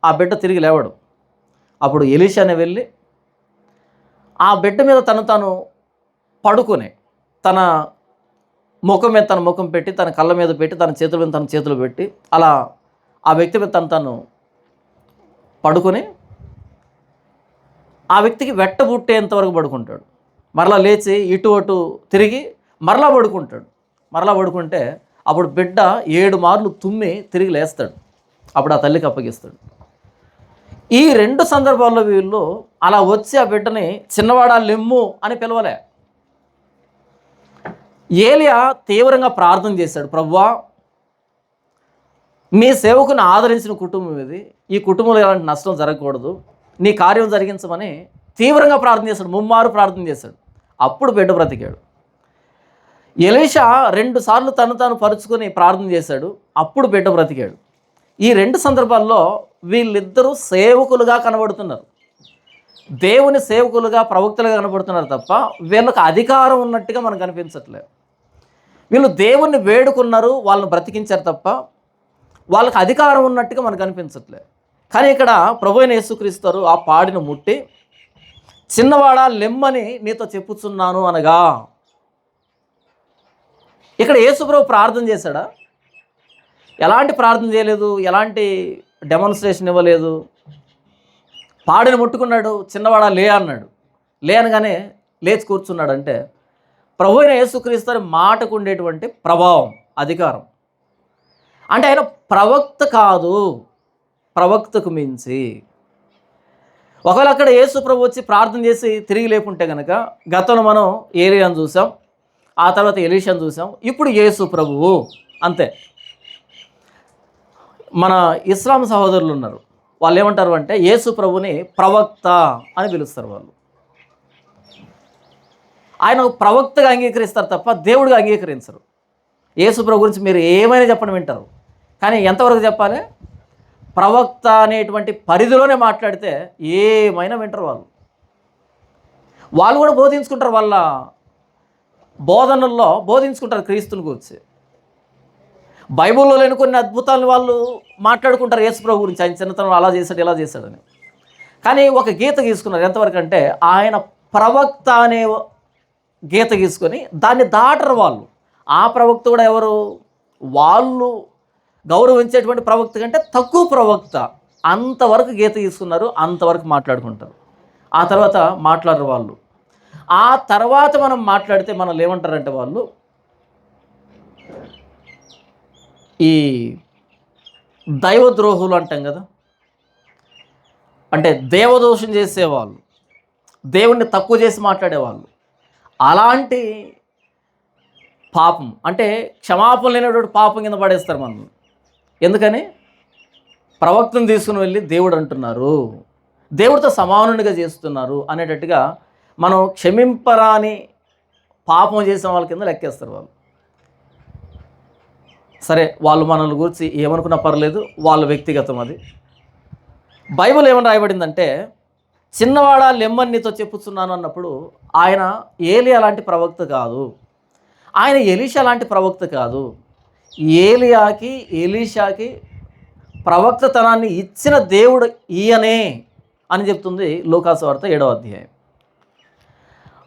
ఆ బిడ్డ తిరిగి లేవడు. అప్పుడు ఎలీషానే వెళ్ళి ఆ బిడ్డ మీద తాను పడుకొని తన ముఖం మీద తన ముఖం పెట్టి, తన కళ్ళ మీద పెట్టి, తన చేతుల మీద తన చేతులు పెట్టి అలా ఆ వ్యక్తి మీద తను పడుకొని ఆ వ్యక్తికి వెట్టబుట్టేంతవరకు పడుకుంటాడు. మరలా లేచి ఇటు అటు తిరిగి మరలా పడుకుంటాడు. మరలా పడుకుంటే అప్పుడు బిడ్డ 7 మార్లు తుమ్మి తిరిగి లేస్తాడు. అప్పుడు ఆ తల్లికి అప్పగిస్తాడు. ఈ 2 సందర్భాల్లో వీళ్ళు అలా వచ్చి ఆ బిడ్డని చిన్నవాడా లెమ్ము అని పిలవలే. ఏలియా తీవ్రంగా ప్రార్థన చేశాడు, ప్రభువా నీ సేవకుని ఆదరించిన కుటుంబం ఇది, ఈ కుటుంబంలో ఎలాంటి నష్టం జరగకూడదు, నీ కార్యం జరిగించమని తీవ్రంగా ప్రార్థన చేశాడు. ముమ్మారు ప్రార్థన చేశాడు. అప్పుడు బిడ్డ బ్రతికాడు. ఎలీషా 2 సార్లు తాను పరుచుకొని ప్రార్థన చేశాడు. అప్పుడు బిడ్డ బ్రతికాడు. ఈ 2 సందర్భాల్లో వీళ్ళిద్దరూ సేవకులుగా కనబడుతున్నారు, దేవుని సేవకులుగా ప్రవక్తలుగా కనబడుతున్నారు తప్ప వీళ్ళకి అధికారం ఉన్నట్టుగా మనకు కనిపించట్లేదు. వీళ్ళు దేవుణ్ణి వేడుకున్నారు, వాళ్ళని బ్రతికించారు తప్ప వాళ్ళకి అధికారం ఉన్నట్టుగా మనకు అనిపించట్లేదు. కానీ ఇక్కడ ప్రభువైన యేసుక్రీస్తు ఆ పాడిని ముట్టి, చిన్నవాడా లెమ్మని నీతో చెప్పుచున్నాను అనగా, ఇక్కడ యేసుప్రభు ప్రార్థన చేశాడా? ఎలాంటి ప్రార్థన చేయలేదు, ఎలాంటి డెమాన్స్ట్రేషన్ ఇవ్వలేదు. పాడిని ముట్టుకున్నాడు, చిన్నవాడా లే అన్నాడు. లే అనగానే లేచి కూర్చున్నాడు. అంటే ప్రభువైన యేసుక్రీస్తు మాటకు ఉండేటువంటి ప్రభావం, అధికారం. అంటే ఆయన ప్రవక్త కాదు, ప్రవక్తకు మించి. ఒకవేళ అక్కడ యేసు ప్రభు వచ్చి ప్రార్థన చేసి తిరిగి లేకుంటే కనుక, గతంలో మనం ఏలియాను చూసాం, ఆ తర్వాత ఎలీషాను చూసాం, ఇప్పుడు యేసు ప్రభువు అంతే. మన ఇస్లాం సహోదరులు ఉన్నారు, వాళ్ళు ఏమంటారు అంటే యేసు ప్రభుని ప్రవక్త అని పిలుస్తారు. వాళ్ళు ఆయన ప్రవక్తగా అంగీకరిస్తారు తప్ప దేవుడిగా అంగీకరించరు. యేసు ప్రభు గురించి మీరు ఏమైనా చెప్పని వింటారు, కానీ ఎంతవరకు చెప్పాలి? ప్రవక్త అనేటువంటి పరిధిలోనే మాట్లాడితే ఏమైనా వింటారు. వాళ్ళు కూడా బోధించుకుంటారు, వాళ్ళ బోధనల్లో బోధించుకుంటారు క్రీస్తుని గురించి. బైబిల్లో లేని కొన్ని అద్భుతాలను వాళ్ళు మాట్లాడుకుంటారు యేసు ప్రభు గురించి, ఆయన చిన్నతనంలో అలా చేశాడు ఇలా చేశాడని. కానీ ఒక గీత గీసుకున్నారు. ఎంతవరకు అంటే ఆయన ప్రవక్త అనే గీత గీసుకొని దాన్ని దాటరు వాళ్ళు. ఆ ప్రవక్త కూడా ఎవరు? వాళ్ళు గౌరవించేటువంటి ప్రవక్త కంటే తక్కువ ప్రవక్త. అంతవరకు గీత గీసుకున్నారు, అంతవరకు మాట్లాడుకుంటారు. ఆ తర్వాత మాట్లాడరు వాళ్ళు. ఆ తర్వాత మనం మాట్లాడితే మనల్ని ఏమంటారంటే వాళ్ళు ఈ దైవద్రోహులు అంటాం కదా, అంటే దేవదోషం చేసేవాళ్ళు, దేవుణ్ణి తక్కువ చేసి మాట్లాడేవాళ్ళు. అలాంటి పాపం అంటే క్షమాపణ లేనటువంటి పాపం కింద పడేస్తారు మనం. ఎందుకని? ప్రవక్తను తీసుకుని వెళ్ళి దేవుడు అంటున్నారు, దేవుడితో సమానునిగా చేస్తున్నారు అనేటట్టుగా మనం క్షమింపరాని పాపం చేసిన వాళ్ళ కింద లెక్కేస్తారు వాళ్ళు. సరే, వాళ్ళు మనల్ని గురించి ఏమనుకున్నా పర్లేదు, వాళ్ళ వ్యక్తిగతం అది. బైబిల్ ఏమని రాయబడిందంటే, చిన్నవాడా లెమ్మని నీతో చెప్పుచున్నాను అన్నప్పుడు ఆయన ఏలియా లాంటి ప్రవక్త కాదు, ఆయన ఎలీషా లాంటి ప్రవక్త కాదు. ఏలియాకి ఎలీషాకి ప్రవక్తతనాన్ని ఇచ్చిన దేవుడు ఈయనే అని చెప్తుంది లూకాసు వార్త 7వ అధ్యాయం.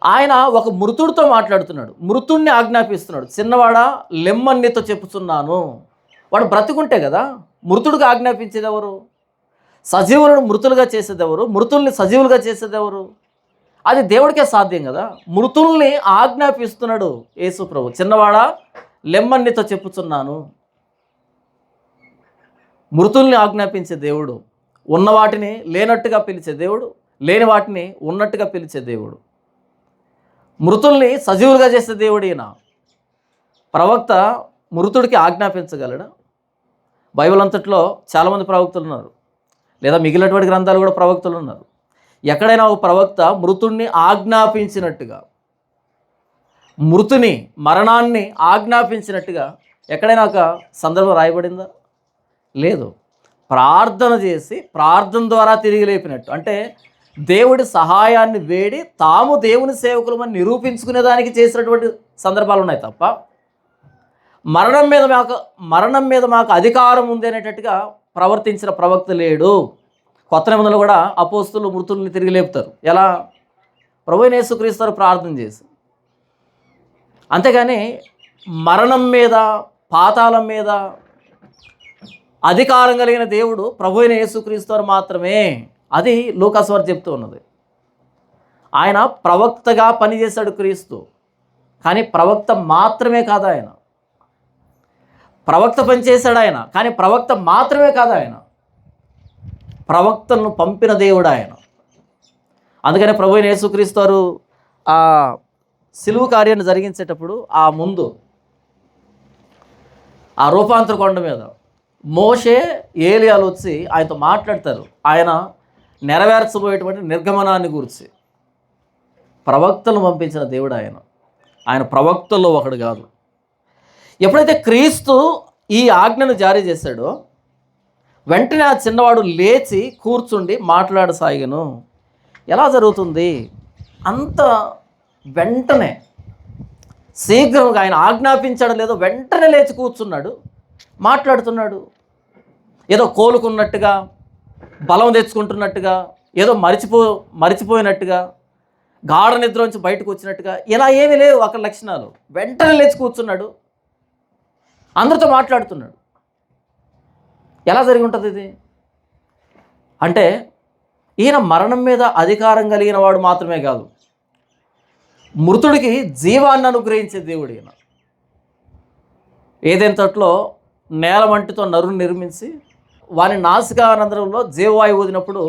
ఆయన ఒక మృతుడితో మాట్లాడుతున్నాడు, మృతుడిని ఆజ్ఞాపిస్తున్నాడు. చిన్నవాడా లెమ్మని నీతో చెప్పుచున్నాను. వాడు బ్రతికుంటే కదా. మృతుడికి ఆజ్ఞాపించేది ఎవరు? సజీవులను మృతులుగా చేసేది ఎవరు? మృతుల్ని సజీవులుగా చేసేది ఎవరు? అది దేవుడికే సాధ్యం కదా. మృతుల్ని ఆజ్ఞాపిస్తున్నాడు యేసు ప్రభు. చిన్నవాడా లెమ్మని నీతో చెప్పుచున్నాను. మృతుల్ని ఆజ్ఞాపించే దేవుడు, ఉన్న వాటిని లేనట్టుగా పిలిచే దేవుడు, లేని వాటిని ఉన్నట్టుగా పిలిచే దేవుడు, మృతుల్ని సజీవులుగా చేసే దేవుడు ఈయన. ప్రవక్త మృతుడికి ఆజ్ఞాపించగలడా? బైబిల్ అంతట్లో చాలామంది ప్రవక్తలు ఉన్నారు, లేదా మిగిలినటువంటి గ్రంథాలు కూడా ప్రవక్తలు ఉన్నారు. ఎక్కడైనా ఒక ప్రవక్త మృతుడిని ఆజ్ఞాపించినట్టుగా, మృతుని మరణాన్ని ఆజ్ఞాపించినట్టుగా ఎక్కడైనా ఒక సందర్భం రాయబడిందా? లేదు. ప్రార్థన చేసి ప్రార్థన ద్వారా తిరిగి లేపినట్టు, అంటే దేవుడి సహాయాన్ని వేడి తాము దేవుని సేవకులమని నిరూపించుకునేదానికి చేసినటువంటి సందర్భాలు ఉన్నాయి తప్ప, మరణం మీద మాకు అధికారం ఉంది అనేటట్టుగా ప్రవర్తించిన ప్రవక్త లేడు. కొత్త నిబంధనలు కూడా అపోస్తులు మృతుల్ని తిరిగి లేపుతారు. ఎలా? ప్రభువైన యేసుక్రీస్తు ప్రార్థన చేసి. అంతేగాని మరణం మీద పాతాళం మీద అధికారం కలిగిన దేవుడు ప్రభువైన యేసుక్రీస్తు మాత్రమే. అది లూకాసు వార్త చెప్తూ ఉన్నది. ఆయన ప్రవక్తగా పనిచేశాడు క్రీస్తు, కానీ ప్రవక్త మాత్రమే కాదు ఆయన. ప్రవక్త పనిచేశాడు ఆయన, కానీ ప్రవక్త మాత్రమే కాదు ఆయన. ప్రవక్తలను పంపిన దేవుడు ఆయన. అందుకనే ప్రభువైన యేసుక్రీస్తు వారు ఆ సిలువ కార్యాన్ని జరిగించేటప్పుడు ఆ ముందు ఆ రూపాంతర కొండ మీద మోషే ఏలియాలు వచ్చి ఆయనతో మాట్లాడతారు. ఆయన నెరవేర్చబోయేటువంటి నిర్గమనాన్ని గురించి. ప్రవక్తలను పంపించిన దేవుడు ఆయన. ఆయన ప్రవక్తల్లో ఒకడు కాదు. ఎప్పుడైతే క్రీస్తు ఈ ఆజ్ఞను జారీ చేశాడో వెంటనే ఆ చిన్నవాడు లేచి కూర్చుండి మాట్లాడసాగను. ఎలా జరుగుతుంది? అంత వెంటనే శీఘ్రంగా ఆయన ఆజ్ఞాపించడం లేదో వెంటనే లేచి కూర్చున్నాడు, మాట్లాడుతున్నాడు. ఏదో కోలుకున్నట్టుగా, బలం తెచ్చుకుంటున్నట్టుగా, ఏదో మరిచిపోయినట్టుగా, గాఢ నిద్రలోంచి బయటకు వచ్చినట్టుగా ఇలా ఏమీ లేవు అక్కడ లక్షణాలు. వెంటనే లేచి కూర్చున్నాడు, అందరితో మాట్లాడుతున్నాడు. ఎలా జరిగి ఉంటుంది ఇది? అంటే ఈయన మరణం మీద అధికారం కలిగిన వాడు మాత్రమే కాదు, మృతుడికి జీవాన్ని అనుగ్రహించే దేవుడు ఈయన. ఏదైనా తట్లో నేలమంటితో నరుని నిర్మించి వాని నాసికానందరంలో జీవవాయువు ఊదినప్పుడు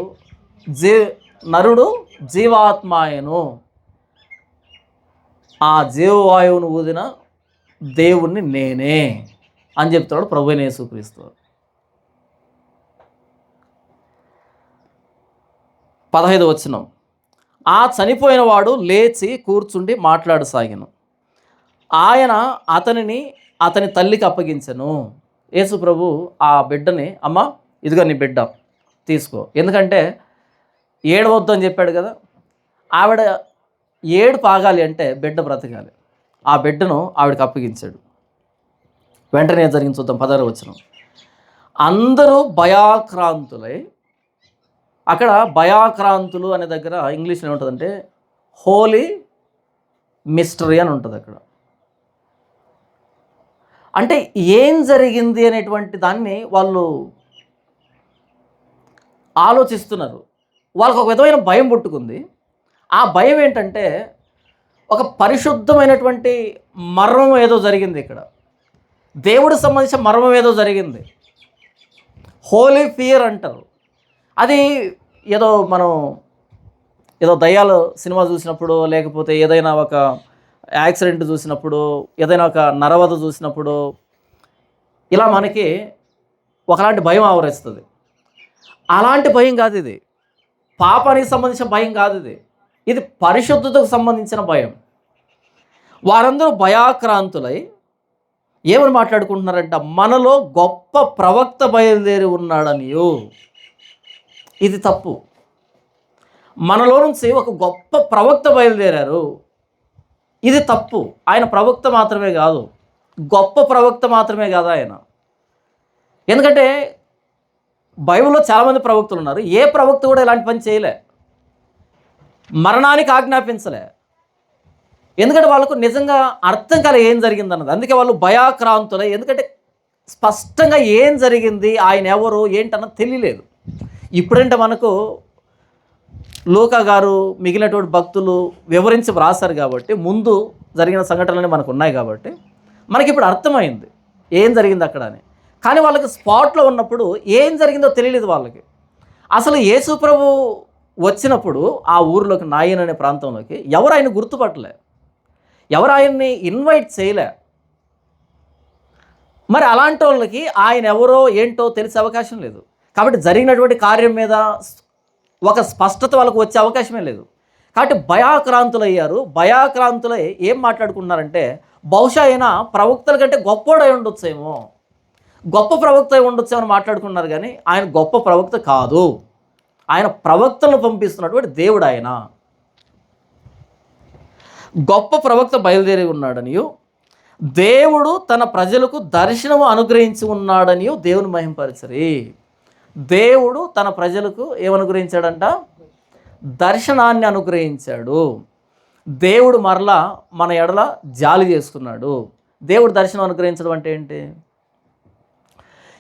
నరుడు జీవాత్మాయను. ఆ జీవవాయువును ఊదిన దేవుణ్ణి నేనే అని చెప్తాడు ప్రభువైన యేసుక్రీస్తు. 15వ వచనం, ఆ చనిపోయిన వాడు లేచి కూర్చుండి మాట్లాడసాగాను. ఆయన అతని తల్లికి అప్పగించెను. యేసు ప్రభు ఆ బిడ్డని, అమ్మ ఇదిగో నీ బిడ్డ తీసుకో, ఎందుకంటే ఏడవద్దు అని చెప్పాడు కదా. ఆవిడ ఏడుపు ఆగాలి అంటే బిడ్డ బ్రతకాలి. ఆ బిడ్డను ఆవిడకి అప్పగించాడు. వెంటనే జరిగింది చూద్దాం. 16వ వచనం, అందరూ భయాక్రాంతులై, అక్కడ భయాక్రాంతులు అనే దగ్గర ఇంగ్లీష్లో ఏముంటుందంటే హోలీ మిస్టరీ అని ఉంటుంది అక్కడ. అంటే ఏం జరిగింది అనేటువంటి దాన్ని వాళ్ళు ఆలోచిస్తున్నారు. వాళ్ళకు ఒక విధమైన భయం పుట్టుకుంది. ఆ భయం ఏంటంటే ఒక పరిశుద్ధమైనటువంటి మర్మం ఏదో జరిగింది ఇక్కడ, దేవుడికి సంబంధించిన మర్మం ఏదో జరిగింది. హోలీ ఫియర్ అంటారు. అది మనం ఏదో దయ్యాలు సినిమా చూసినప్పుడు, లేకపోతే ఏదైనా ఒక యాక్సిడెంట్ చూసినప్పుడు, ఏదైనా ఒక నరవధ చూసినప్పుడు ఇలా మనకి ఒకలాంటి భయం ఆవరిస్తుంది. అలాంటి భయం కాదు ఇది. పాపానికి సంబంధించిన భయం కాదు ఇది. ఇది పరిశుద్ధతకు సంబంధించిన భయం. వారందరూ భయాక్రాంతులై ఏమని మాట్లాడుకుంటున్నారంట, మనలో గొప్ప ప్రవక్త బయలుదేరి ఉన్నాడనియో. ఇది తప్పు. మనలో నుంచి ఒక గొప్ప ప్రవక్త బయలుదేరారు, ఇది తప్పు. ఆయన ప్రవక్త మాత్రమే కాదు, గొప్ప ప్రవక్త మాత్రమే కాదు ఆయన. ఎందుకంటే బైబిల్లో చాలామంది ప్రవక్తలు ఉన్నారు. ఏ ప్రవక్త కూడా ఇలాంటి పని చేయలే, మరణానికి ఆజ్ఞాపించలే. ఎందుకంటే వాళ్ళకు నిజంగా అర్థం కాలే ఏం జరిగిందన్నది. అందుకే వాళ్ళు భయాక్రాంతులై, ఎందుకంటే స్పష్టంగా ఏం జరిగింది, ఆయన ఎవరు ఏంటన్నది తెలియలేదు. ఇప్పుడంటే మనకు లూకా గారు మిగిలినటువంటి భక్తులు వివరించి వ్రాసారు కాబట్టి, ముందు జరిగిన సంఘటనలు మనకు ఉన్నాయి కాబట్టి మనకి ఇప్పుడు అర్థమైంది ఏం జరిగింది అక్కడ అని. కానీ వాళ్ళకి స్పాట్లో ఉన్నప్పుడు ఏం జరిగిందో తెలియలేదు వాళ్ళకి. అసలు యేసు ప్రభు వచ్చినప్పుడు ఆ ఊరిలోకి, నాయన్ అనే ప్రాంతంలోకి ఎవరు ఆయన గుర్తుపట్టలే, ఎవరు ఆయన్ని ఇన్వైట్ చేయలే. మరి అలాంటి వాళ్ళకి ఆయన ఎవరో ఏంటో తెలిసే అవకాశం లేదు. కాబట్టి జరిగినటువంటి కార్యం మీద ఒక స్పష్టత వాళ్ళకు వచ్చే అవకాశమే లేదు. కాబట్టి భయాక్రాంతులయ్యారు. భయాక్రాంతులై ఏం మాట్లాడుకున్నారంటే, బహుశా అయినా ప్రవక్తల కంటే గొప్పోడై ఉండొచ్చేమో, గొప్ప ప్రవక్త అయి ఉండొచ్చేమో అని మాట్లాడుకున్నారు. కానీ ఆయన గొప్ప ప్రవక్త కాదు, ఆయన ప్రవక్తలను పంపిస్తున్నటువంటి దేవుడు. ఆయన గొప్ప ప్రవక్త బయలుదేరి ఉన్నాడనియు, దేవుడు తన ప్రజలకు దర్శనము అనుగ్రహించి ఉన్నాడనియు దేవుని మహింపరచరి. దేవుడు తన ప్రజలకు ఏమనుగ్రహించాడంట? దర్శనాన్ని అనుగ్రహించాడు. దేవుడు మరలా మన ఎడల జాలి చేసుకున్నాడు. దేవుడు దర్శనం అనుగ్రహించడం అంటే ఏంటి?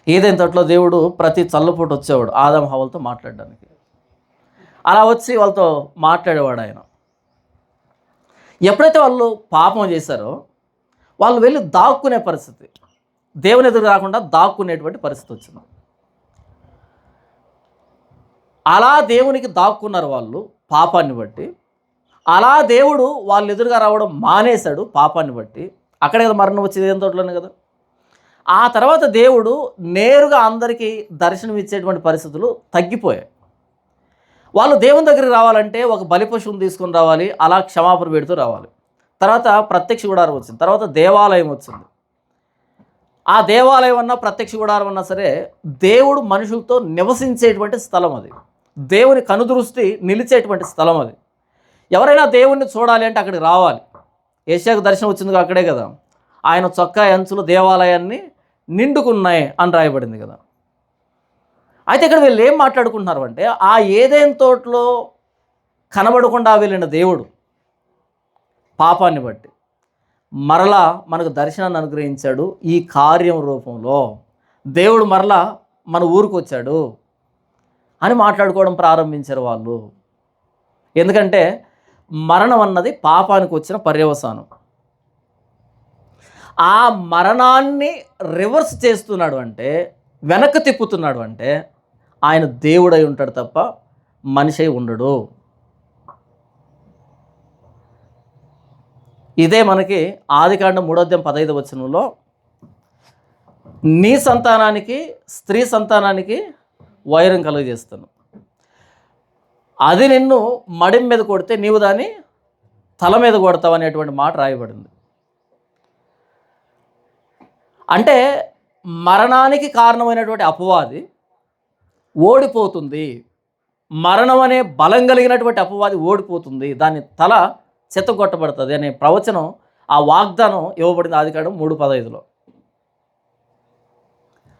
ఏదైనా తట్లో దేవుడు ప్రతి చల్లపూట వచ్చేవాడు ఆదాము హవ్వలతో మాట్లాడడానికి. అలా వచ్చి వాళ్ళతో మాట్లాడేవాడు ఆయన. ఎప్పుడైతే వాళ్ళు పాపం చేశారో వాళ్ళు వెళ్ళి దాక్కునే పరిస్థితి, దేవుని ఎదురు రాకుండా దాక్కునేటువంటి పరిస్థితి వచ్చింది. అలా దేవునికి దాక్కున్నారు వాళ్ళు పాపాన్ని బట్టి. అలా దేవుడు వాళ్ళు ఎదురుగా రావడం మానేశాడు పాపాన్ని బట్టి. అక్కడే కదా మరణం వచ్చేది, ఏం తోటలోనే కదా. ఆ తర్వాత దేవుడు నేరుగా అందరికీ దర్శనం ఇచ్చేటువంటి పరిస్థితులు తగ్గిపోయాయి. వాళ్ళు దేవుని దగ్గరికి రావాలంటే ఒక బలి పశువుని తీసుకొని రావాలి, అలా క్షమాపణ పెడుతూ రావాలి. తర్వాత ప్రత్యక్ష గుడారం వచ్చింది, తర్వాత దేవాలయం వచ్చింది. ఆ దేవాలయం అన్నా ప్రత్యక్ష గుడారం అన్నా సరే దేవుడు మనుషులతో నివసించేటువంటి స్థలం అది, దేవుని కనుదృష్టి నిలిచేటువంటి స్థలం అది. ఎవరైనా దేవుణ్ణి చూడాలి అంటే అక్కడికి రావాలి. ఏషియాకు దర్శనం వచ్చింది అక్కడే కదా, ఆయన చొక్కా అంచులు దేవాలయాన్ని నిండుకున్నాయి అని రాయబడింది కదా. అయితే ఇక్కడ వీళ్ళు ఏం మాట్లాడుకుంటున్నారు అంటే, ఆ ఏదైనా తోటలో కనబడకుండా వెళ్ళిన దేవుడు పాపాన్ని బట్టి మరలా మనకు దర్శనాన్ని అనుగ్రహించాడు ఈ కార్యం రూపంలో. దేవుడు మరలా మన ఊరికి వచ్చాడు అని మాట్లాడుకోవడం ప్రారంభించారు వాళ్ళు. ఎందుకంటే మరణం అన్నది పాపానికి వచ్చిన పర్యవసానం. ఆ మరణాన్ని రివర్స్ చేస్తున్నాడు అంటే, వెనక్కి తిప్పుతున్నాడు అంటే ఆయన దేవుడై ఉంటాడు తప్ప మనిషి అయి ఉండడు. ఇదే మనకి ఆదికాండం 3:15 నీ సంతానానికి స్త్రీ సంతానానికి వైరం కలుగజేస్తాను, అది నిన్ను మడిం మీద కొడితే నీవు దాన్ని తల మీద కొడతావు అనేటువంటి మాట రాయబడింది. అంటే మరణానికి కారణమైనటువంటి అపవాది ఓడిపోతుంది. మరణం అనే బలం కలిగినటువంటి అపవాది ఓడిపోతుంది, దాని తల చెత్తగొట్టబడుతుంది అనే ప్రవచనం, ఆ వాగ్దానం ఇవ్వబడింది ఆదికాండం 3:15.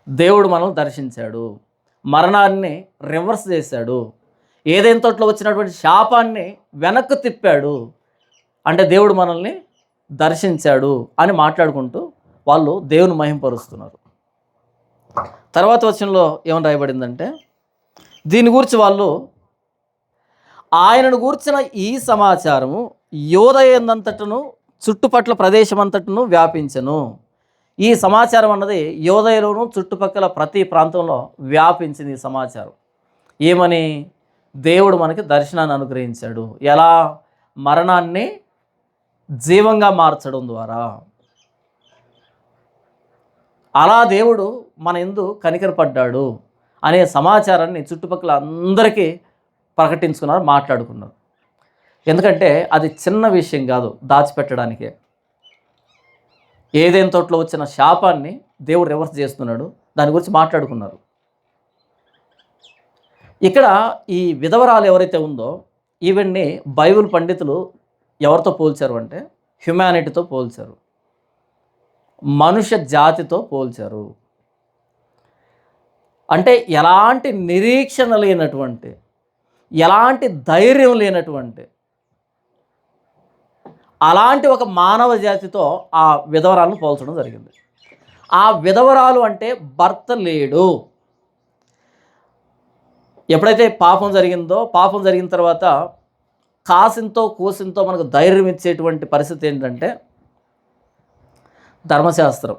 దేవుడు మనల్ని దర్శించాడు, మరణాన్ని రివర్స్ చేశాడు, ఏదైనా తోటలో వచ్చినటువంటి శాపాన్ని వెనక్కి తిప్పాడు అంటే దేవుడు మనల్ని దర్శించాడు అని మాట్లాడుకుంటూ వాళ్ళు దేవుని మహింపరుస్తున్నారు. తర్వాత వచనంలో ఏమని రాయబడిందంటే, దీని గురించి వాళ్ళు ఆయనను గూర్చిన ఈ సమాచారము యోదయందంతటను చుట్టుపట్ల ప్రదేశమంతటను వ్యాపించను. ఈ సమాచారం అన్నది యోదయలోను చుట్టుపక్కల ప్రతి ప్రాంతంలో వ్యాపించింది. ఈ సమాచారం ఏమని? దేవుడు మనకి దర్శనాన్ని అనుగ్రహించాడు. ఎలా? మరణాన్ని జీవంగా మార్చడం ద్వారా. అలా దేవుడు మన యందు కనికరపడ్డాడు అనే సమాచారాన్ని చుట్టుపక్కల అందరికీ ప్రకటించుకున్నారు, మాట్లాడుకున్నారు. ఎందుకంటే అది చిన్న విషయం కాదు దాచిపెట్టడానికే. ఏదైనా తోటలో వచ్చిన శాపాన్ని దేవుడు రివర్స్ చేస్తున్నాడు, దాని గురించి మాట్లాడుకున్నారు. ఇక్కడ ఈ విధవరాలు ఎవరైతే ఉందో ఈవెన్ని బైబిల్ పండితులు ఎవరితో పోల్చారు అంటే హ్యుమానిటీతో పోల్చారు, మనుష్య జాతితో పోల్చారు. అంటే ఎలాంటి నిరీక్షణ లేనటువంటి, ఎలాంటి ధైర్యం లేనటువంటి అలాంటి ఒక మానవ జాతితో ఆ విధవరాలను పోల్చడం జరిగింది. ఆ విధవరాలు అంటే భర్త లేడు. ఎప్పుడైతే పాపం జరిగిందో, పాపం జరిగిన తర్వాత కాసింతో కూసింతో మనకు ధైర్యం ఇచ్చేటువంటి పరిస్థితి ఏంటంటే ధర్మశాస్త్రం.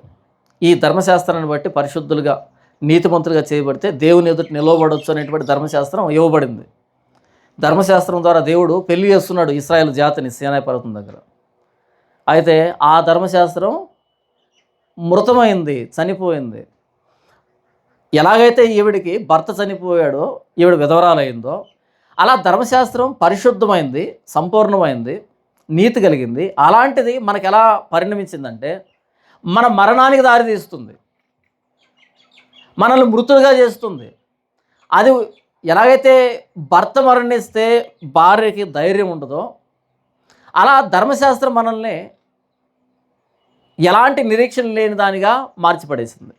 ఈ ధర్మశాస్త్రాన్ని బట్టి పరిశుద్ధులుగా నీతిమంతులుగా చేయబడితే దేవుని ఎదుట నిలవబడవచ్చు అనేటువంటి ధర్మశాస్త్రం ఇవ్వబడింది. ధర్మశాస్త్రం ద్వారా దేవుడు పెళ్లి చేస్తున్నాడు ఇశ్రాయేలు జాతిని సీనాయి పర్వతం దగ్గర. అయితే ఆ ధర్మశాస్త్రం మృతమైంది, చనిపోయింది. ఎలాగైతే ఈవిడికి భర్త చనిపోయాడో ఈవిడ విధవరాలైందో అలా ధర్మశాస్త్రం పరిశుద్ధమైంది, సంపూర్ణమైంది, నీతి కలిగింది. అలాంటిది మనకు ఎలా పరిణమించిందంటే మన మరణానికి దారితీస్తుంది, మనల్ని మృతులుగా చేస్తుంది. అది ఎలాగైతే భర్త మరణిస్తే భార్యకి ధైర్యం ఉండదో అలా ధర్మశాస్త్రం మనల్ని ఎలాంటి నిరీక్షణ లేని దానిగా మార్చిపడేసింది.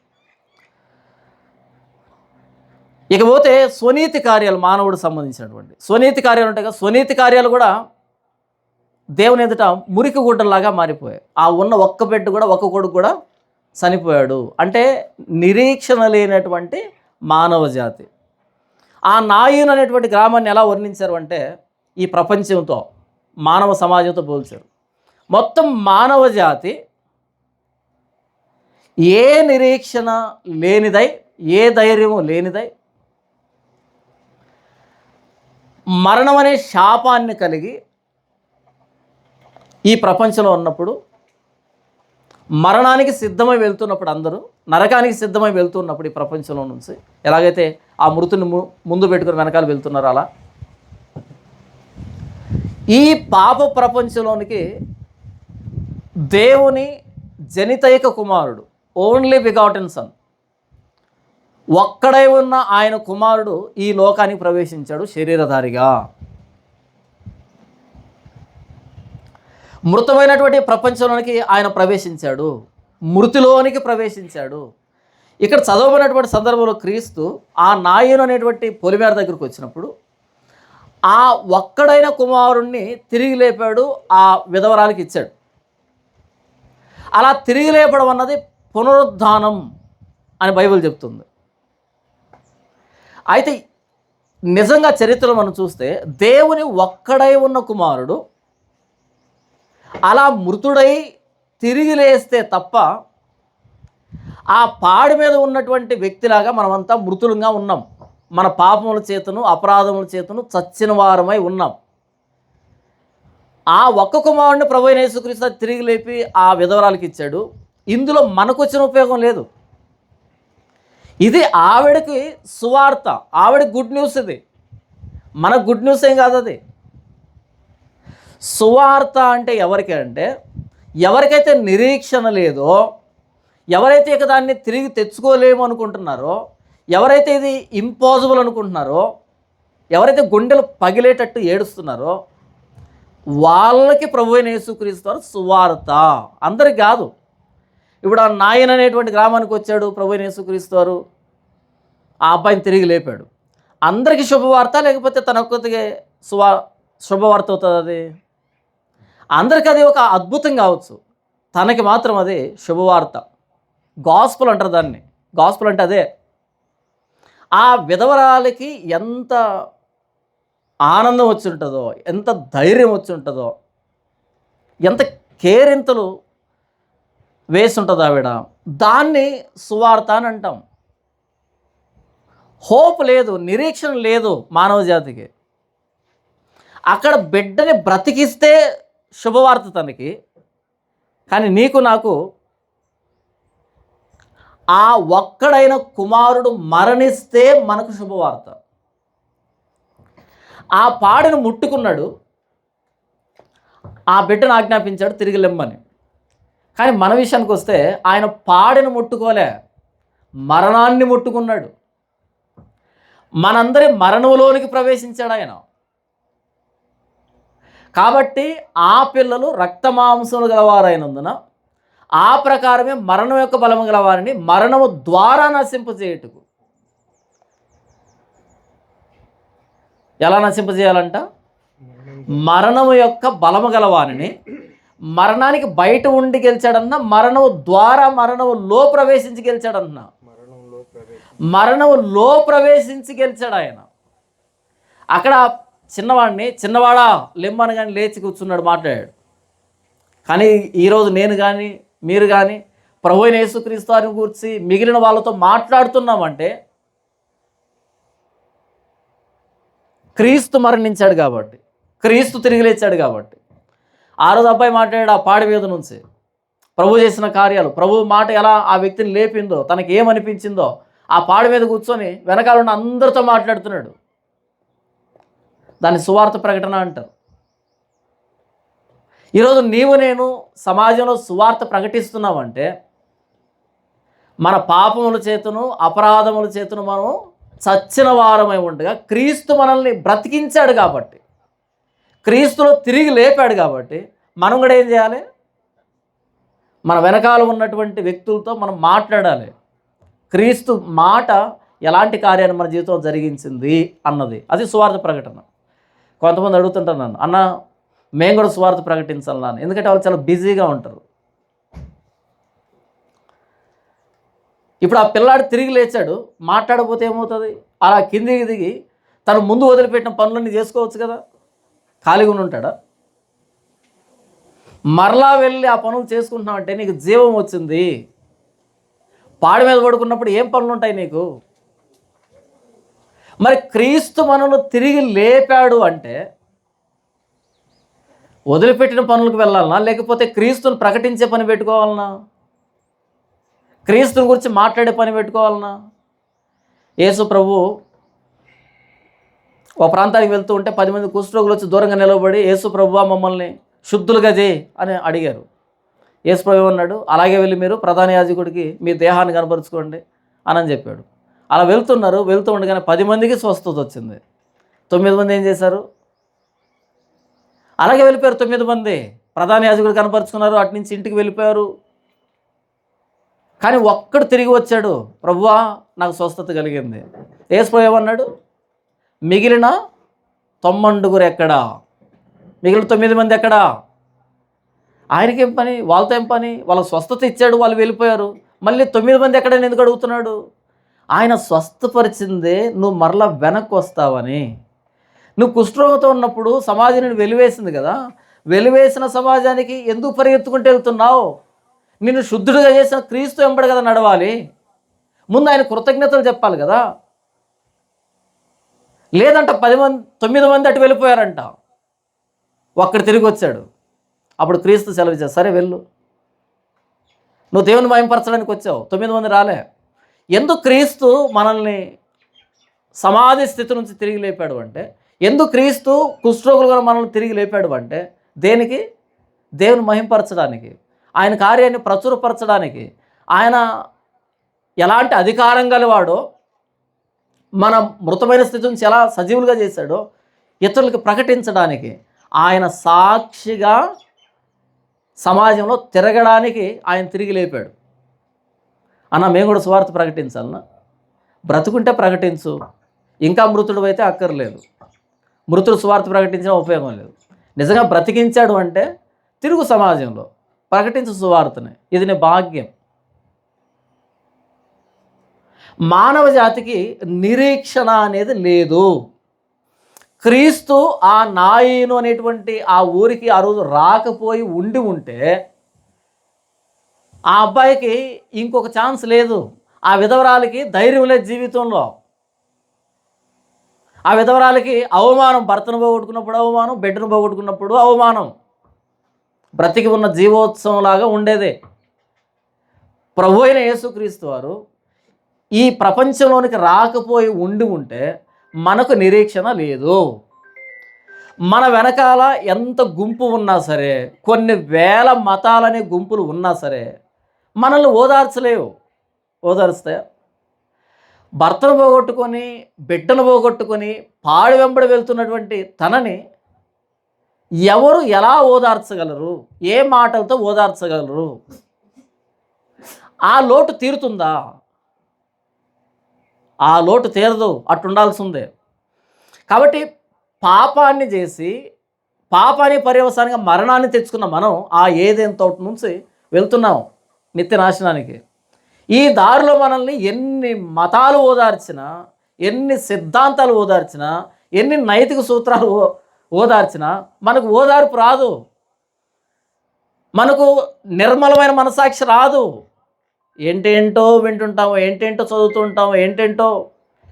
ఇకపోతే స్వనీతి కార్యాలు, మానవుడు సంబంధించినటువంటి స్వనీతి కార్యాలు ఉంటాయి కదా, స్వనీతి కార్యాలు కూడా దేవుని ఎదుట మురికి గుడ్డలాగా మారిపోయాయి. ఆ ఉన్న ఒక్క బిడ్డ కూడా, ఒక్క కొడుకు కూడా చనిపోయాడు. అంటే నిరీక్షణ లేనటువంటి మానవ జాతి. ఆ నాయున్ అనేటువంటి గ్రామాన్ని ఎలా వర్ణించారు అంటే ఈ ప్రపంచంతో, మానవ సమాజంతో పోల్చారు. మొత్తం మానవ జాతి ఏ నిరీక్షణ లేనిదై, ఏ ధైర్యము లేనిదై, మరణం అనే శాపాన్ని కలిగి ఈ ప్రపంచంలో ఉన్నప్పుడు, మరణానికి సిద్ధమై వెళ్తున్నప్పుడు, అందరూ నరకానికి సిద్ధమై వెళ్తున్నప్పుడు ఈ ప్రపంచంలో నుంచి ఎలాగైతే ఆ మృతుని ముందు పెట్టుకుని వెనకాల వెళ్తున్నారో అలా ఈ పాప ప్రపంచంలోనికి దేవుని జనితైక కుమారుడు, ఓన్లీ బిగాటెన్ సన్, ఒక్కడై ఉన్న ఆయన కుమారుడు ఈ లోకానికి ప్రవేశించాడు శరీరధారిగా. మృతమైనటువంటి ప్రపంచంలోనికి ఆయన ప్రవేశించాడు, మృతిలోనికి ప్రవేశించాడు. ఇక్కడ చదవబడినటువంటి సందర్భంలో క్రీస్తు ఆ నాయను అనేటువంటి పొలిమేర దగ్గరకు వచ్చినప్పుడు ఆ ఒక్కడైన కుమారుణ్ణి తిరిగి లేపాడు, ఆ విధవరాలికి ఇచ్చాడు. అలా తిరిగి లేపడం అన్నది పునరుద్ధానం అని బైబిల్ చెప్తుంది. అయితే నిజంగా చరిత్రలో మనం చూస్తే దేవుని ఒక్కడై ఉన్న కుమారుడు అలా మృతుడై తిరిగి లేస్తే తప్ప ఆ పాడి మీద ఉన్నటువంటి వ్యక్తిలాగా మనమంతా మృతులంగా ఉన్నాం. మన పాపముల చేతను అపరాధముల చేతను చచ్చిన వారమై ఉన్నాం. ఆ ఒక్క కుమారుడిని ప్రభువైన యేసుక్రీస్తు తిరిగి లేపి ఆ విధవరాలకి ఇచ్చాడు. ఇందులో మనకు వచ్చిన ఉపయోగం లేదు. ఇది ఆవిడకి సువార్త, ఆవిడ గుడ్ న్యూస్. ఇది మన గుడ్ న్యూస్ ఏం కాదు. అది సువార్త అంటే ఎవరికి అంటే ఎవరికైతే నిరీక్షణ లేదో, ఎవరైతే ఇక దాన్ని తిరిగి తెచ్చుకోలేము అనుకుంటున్నారో, ఎవరైతే ఇది ఇంపాసిబుల్ అనుకుంటున్నారో, ఎవరైతే గుండెలు పగిలేటట్టు ఏడుస్తున్నారో వాళ్ళకి ప్రభువైన యేసుక్రీస్తు వారు సువార్త. అందరికి కాదు. ఇప్పుడు ఆ నాయన అనేటువంటి గ్రామానికి వచ్చాడు ప్రభువైన యేసుక్రీస్తు వారు, ఆ అబ్బాయిని తిరిగి లేపాడు. అందరికీ శుభవార్త, లేకపోతే తన ఒక్కతికే శుభవార్త అవుతుంది? అది అందరికీ అది ఒక అద్భుతం కావచ్చు, తనకి మాత్రం అది శుభవార్త. గాస్పుల్ అంటారు దాన్ని. గాస్పుల్ అంటే అదే. ఆ విధవరాలకి ఎంత ఆనందం వచ్చి ఉంటుందో, ఎంత ధైర్యం వచ్చి ఉంటుందో, ఎంత కేరింతలు వేసి ఉంటుందో ఆవిడ. దాన్ని సువార్త అని అంటాం. హోప్ లేదు, నిరీక్షణ లేదు మానవ జాతికి. అక్కడ బిడ్డని బ్రతికిస్తే శుభవార్త తనకి, కానీ నీకు నాకు ఆ ఒక్కడైన కుమారుడు మరణిస్తే మనకు శుభవార్త. ఆ పాడిని ముట్టుకున్నాడు, ఆ బిడ్డను ఆజ్ఞాపించాడు తిరిగి లెమ్మని. కానీ మన విషయానికి వస్తే ఆయన పాడిని ముట్టుకోలే, మరణాన్ని ముట్టుకున్నాడు. మనందరి మరణంలోనికి ప్రవేశించాడు ఆయన. కాబట్టి ఆ పిల్లలు రక్తమాంసములు గలవారైనందున ఆ ప్రకారమే మరణం యొక్క బలము గలవారిని మరణము ద్వారా నశింపజేయుటకు. ఎలా నశింపజేయాలంట? మరణము యొక్క బలము గలవారిని, మరణానికి బయట ఉండి గెలిచాడన్న, మరణము ద్వారా మరణములో ప్రవేశించి గెలిచాడన్న. మరణములో ప్రవేశించి గెలిచాడు ఆయన. అక్కడ చిన్నవాడా లెమ్మని కానీ లేచి కూర్చున్నాడు, మాట్లాడాడు. కానీ ఈరోజు నేను కానీ మీరు కానీ ప్రభువైన యేసుక్రీస్తు వారిని గురించి మిగిలిన వాళ్ళతో మాట్లాడుతున్నామంటే క్రీస్తు మరణించాడు కాబట్టి, క్రీస్తు తిరిగి లేచాడు కాబట్టి. ఆ రోజు అబ్బాయి మాట్లాడాడు ఆ పాడి మీద నుంచి, ప్రభు చేసిన కార్యాలు, ప్రభు మాట ఎలా ఆ వ్యక్తిని లేపిందో, తనకి ఏమనిపించిందో ఆ పాడి మీద కూర్చొని వెనకాల ఉన్న అందరితో మాట్లాడుతున్నాడు. దాన్ని సువార్త ప్రకటన అంటారు. ఈరోజు నీవు నేను సమాజంలో సువార్త ప్రకటిస్తున్నామంటే మన పాపముల చేతను అపరాధముల చేతను మనం చచ్చిన వారమై ఉండగా క్రీస్తు మనల్ని బ్రతికించాడు కాబట్టి, క్రీస్తులో తిరిగి లేపాడు కాబట్టి మనం కూడా ఏం చేయాలి? మన వెనకాల ఉన్నటువంటి వ్యక్తులతో మనం మాట్లాడాలి. క్రీస్తు మాట ఎలాంటి కార్యాన్ని మన జీవితంలో జరిగించింది అన్నది, అది సువార్త ప్రకటన. కొంతమంది అడుగుతుంటారు నన్ను, అన్న మేము కూడా సువార్త ప్రకటించాలి నాన్న, ఎందుకంటే వాళ్ళు చాలా బిజీగా ఉంటారు. ఇప్పుడు ఆ పిల్లాడు తిరిగి లేచాడు, మాట్లాడకపోతే ఏమవుతుంది? అలా కిందికి దిగి తను ముందు వదిలిపెట్టిన పనులన్నీ చేసుకోవచ్చు కదా, ఖాళీగా ఉంటాడా? మరలా వెళ్ళి ఆ పనులు చేసుకుంటున్నావంటే నీకు జీవం వచ్చింది. పాడి మీద పడుకున్నప్పుడు ఏం పనులు ఉంటాయి నీకు? మరి క్రీస్తు మనల్ని తిరిగి లేపాడు అంటే వదిలిపెట్టిన పనులకు వెళ్ళాలనా, లేకపోతే క్రీస్తుని ప్రకటించే పని పెట్టుకోవాలనా, క్రీస్తుని గురించి మాట్లాడే పని పెట్టుకోవాలనా? యేసు ప్రభు ఒక ప్రాంతానికి వెళ్తూ ఉంటే 10 మంది కుష్ఠరోగులు వచ్చి దూరంగా నిలబడి, యేసు ప్రభువా మమ్మల్ని శుద్ధులుగా చేయి అని అడిగారు. యేసు ప్రభు అన్నాడు, అలాగే వెళ్ళి మీరు ప్రధాన యాజకుడికి మీ దేహాన్ని కనపరుచుకోండి అని చెప్పాడు. అలా వెళ్తూ ఉండగానే 10 మందికి స్వస్థత వచ్చింది. 9 మంది ఏం చేశారు? అలాగే వెళ్ళిపోయారు. 9 మంది ప్రధాన యాజకుడు కనపరుచుకున్నారు, అటు నుంచి ఇంటికి వెళ్ళిపోయారు. కానీ ఒక్కడు తిరిగి వచ్చాడు, ప్రభువా నాకు స్వస్థత కలిగింది. యేసు ఏమన్నాడు, మిగిలిన 90 ఎక్కడా, మిగిలిన 9 మంది ఎక్కడా? ఆయనకేం పని, వాళ్ళతో ఏం పని? వాళ్ళకి స్వస్థత ఇచ్చాడు, వాళ్ళు వెళ్ళిపోయారు. మళ్ళీ 9 మంది ఎక్కడని ఎందుకు అడుగుతున్నాడు? ఆయన స్వస్థపరిచిందే నువ్వు మరలా వెనక్కి వస్తావని. నువ్వు కుష్ఠరోగంతో ఉన్నప్పుడు సమాజం నిన్ను వెలివేసింది కదా, వెలివేసిన సమాజానికి ఎందుకు పరిగెత్తుకుంటూ వెళ్తున్నావు? నిన్ను శుద్ధుడిగా చేసిన క్రీస్తు వెంబడి కదా నడవాలి. ముందు ఆయన కృతజ్ఞతలు చెప్పాలి కదా. లేదంట 9 మంది అటు వెళ్ళిపోయారంట, ఒక్కడు తిరిగి వచ్చాడు. అప్పుడు క్రీస్తు సెలవు ఇచ్చాడు, సరే వెళ్ళు, నువ్వు దేవుని మహిమపరచడానికి వచ్చావు, 9 మంది రాలే. ఎందుకు క్రీస్తు మనల్ని సమాధి స్థితి నుంచి తిరిగి లేపాడు అంటే, ఎందుకు క్రీస్తు కుష్ఠరోగులుగా మనల్ని తిరిగి లేపాడు అంటే, దేనికి? దేవుని మహిమపరచడానికి, ఆయన కార్యాన్ని ప్రచురపరచడానికి. ఆయన ఎలాంటి అధికారం గలవాడో, మన మృతమైన స్థితి నుంచి ఎలా సజీవులుగా చేశాడో ఇతరులకు ప్రకటించడానికి, ఆయన సాక్షిగా సమాజంలో తిరగడానికి ఆయన తిరిగి లేపాడు. అన్న మేము కూడా సువార్త ప్రకటించాలన్నా? బ్రతుకుంటే ప్రకటించు, ఇంకా మృతుడు అయితే అక్కర్లేదు. మృతుడు సువార్త ప్రకటించిన ఉపయోగం లేదు. నిజంగా బ్రతికించాడు అంటే తిరుగు సమాజంలో ప్రకటించు సువార్తని, ఇది నీ భాగ్యం. మానవ జాతికి నిరీక్షణ అనేది లేదు. క్రీస్తు ఆ నాయను అనేటువంటి ఆ ఊరికి ఆ రోజు రాకపోయి ఉండి ఉంటే ఆ అబ్బాయికి ఇంకొక ఛాన్స్ లేదు. ఆ విధవరాలకి ధైర్యం లేదు జీవితంలో. ఆ విధవరాలకి అవమానం, భర్తను పోగొట్టుకున్నప్పుడు అవమానం, బిడ్డను పోగొట్టుకున్నప్పుడు అవమానం. బ్రతికి ఉన్న జీవోత్సవంలాగా ఉండేదే. ప్రభు అయిన యేసుక్రీస్తు వారు ఈ ప్రపంచంలోనికి రాకపోయి ఉండి ఉంటే మనకు నిరీక్షణ లేదు. మన వెనకాల ఎంత గుంపు ఉన్నా సరే, కొన్ని వేల మతాలనే గుంపులు ఉన్నా సరే మనల్ని ఓదార్చలేవు. ఓదార్స్తాయా? భర్తను పోగొట్టుకొని, బిడ్డను పోగొట్టుకొని పాడు వెంబడి వెళ్తున్నటువంటి తనని ఎవరు ఎలా ఓదార్చగలరు? ఏ మాటలతో ఓదార్చగలరు? ఆ లోటు తీరుతుందా? ఆ లోటు తీరదు, అట్టుండాల్సిందే. కాబట్టి పాపాన్ని చేసి పాపాన్ని పర్యవసానంగా మరణాన్ని తెచ్చుకున్న మనం ఆ ఏదైనా తోట నుంచి వెళ్తున్నాం నిత్య నాశనానికి. ఈ దారిలో మనల్ని ఎన్ని మతాలు ఓదార్చినా, ఎన్ని సిద్ధాంతాలు ఓదార్చినా, ఎన్ని నైతిక సూత్రాలు ఓదార్చినా మనకు ఓదార్పు రాదు. మనకు నిర్మలమైన మనసాక్షి రాదు. ఏంటేంటో వింటుంటాము, ఏంటేంటో చదువుతూ ఉంటాము, ఏంటేంటో.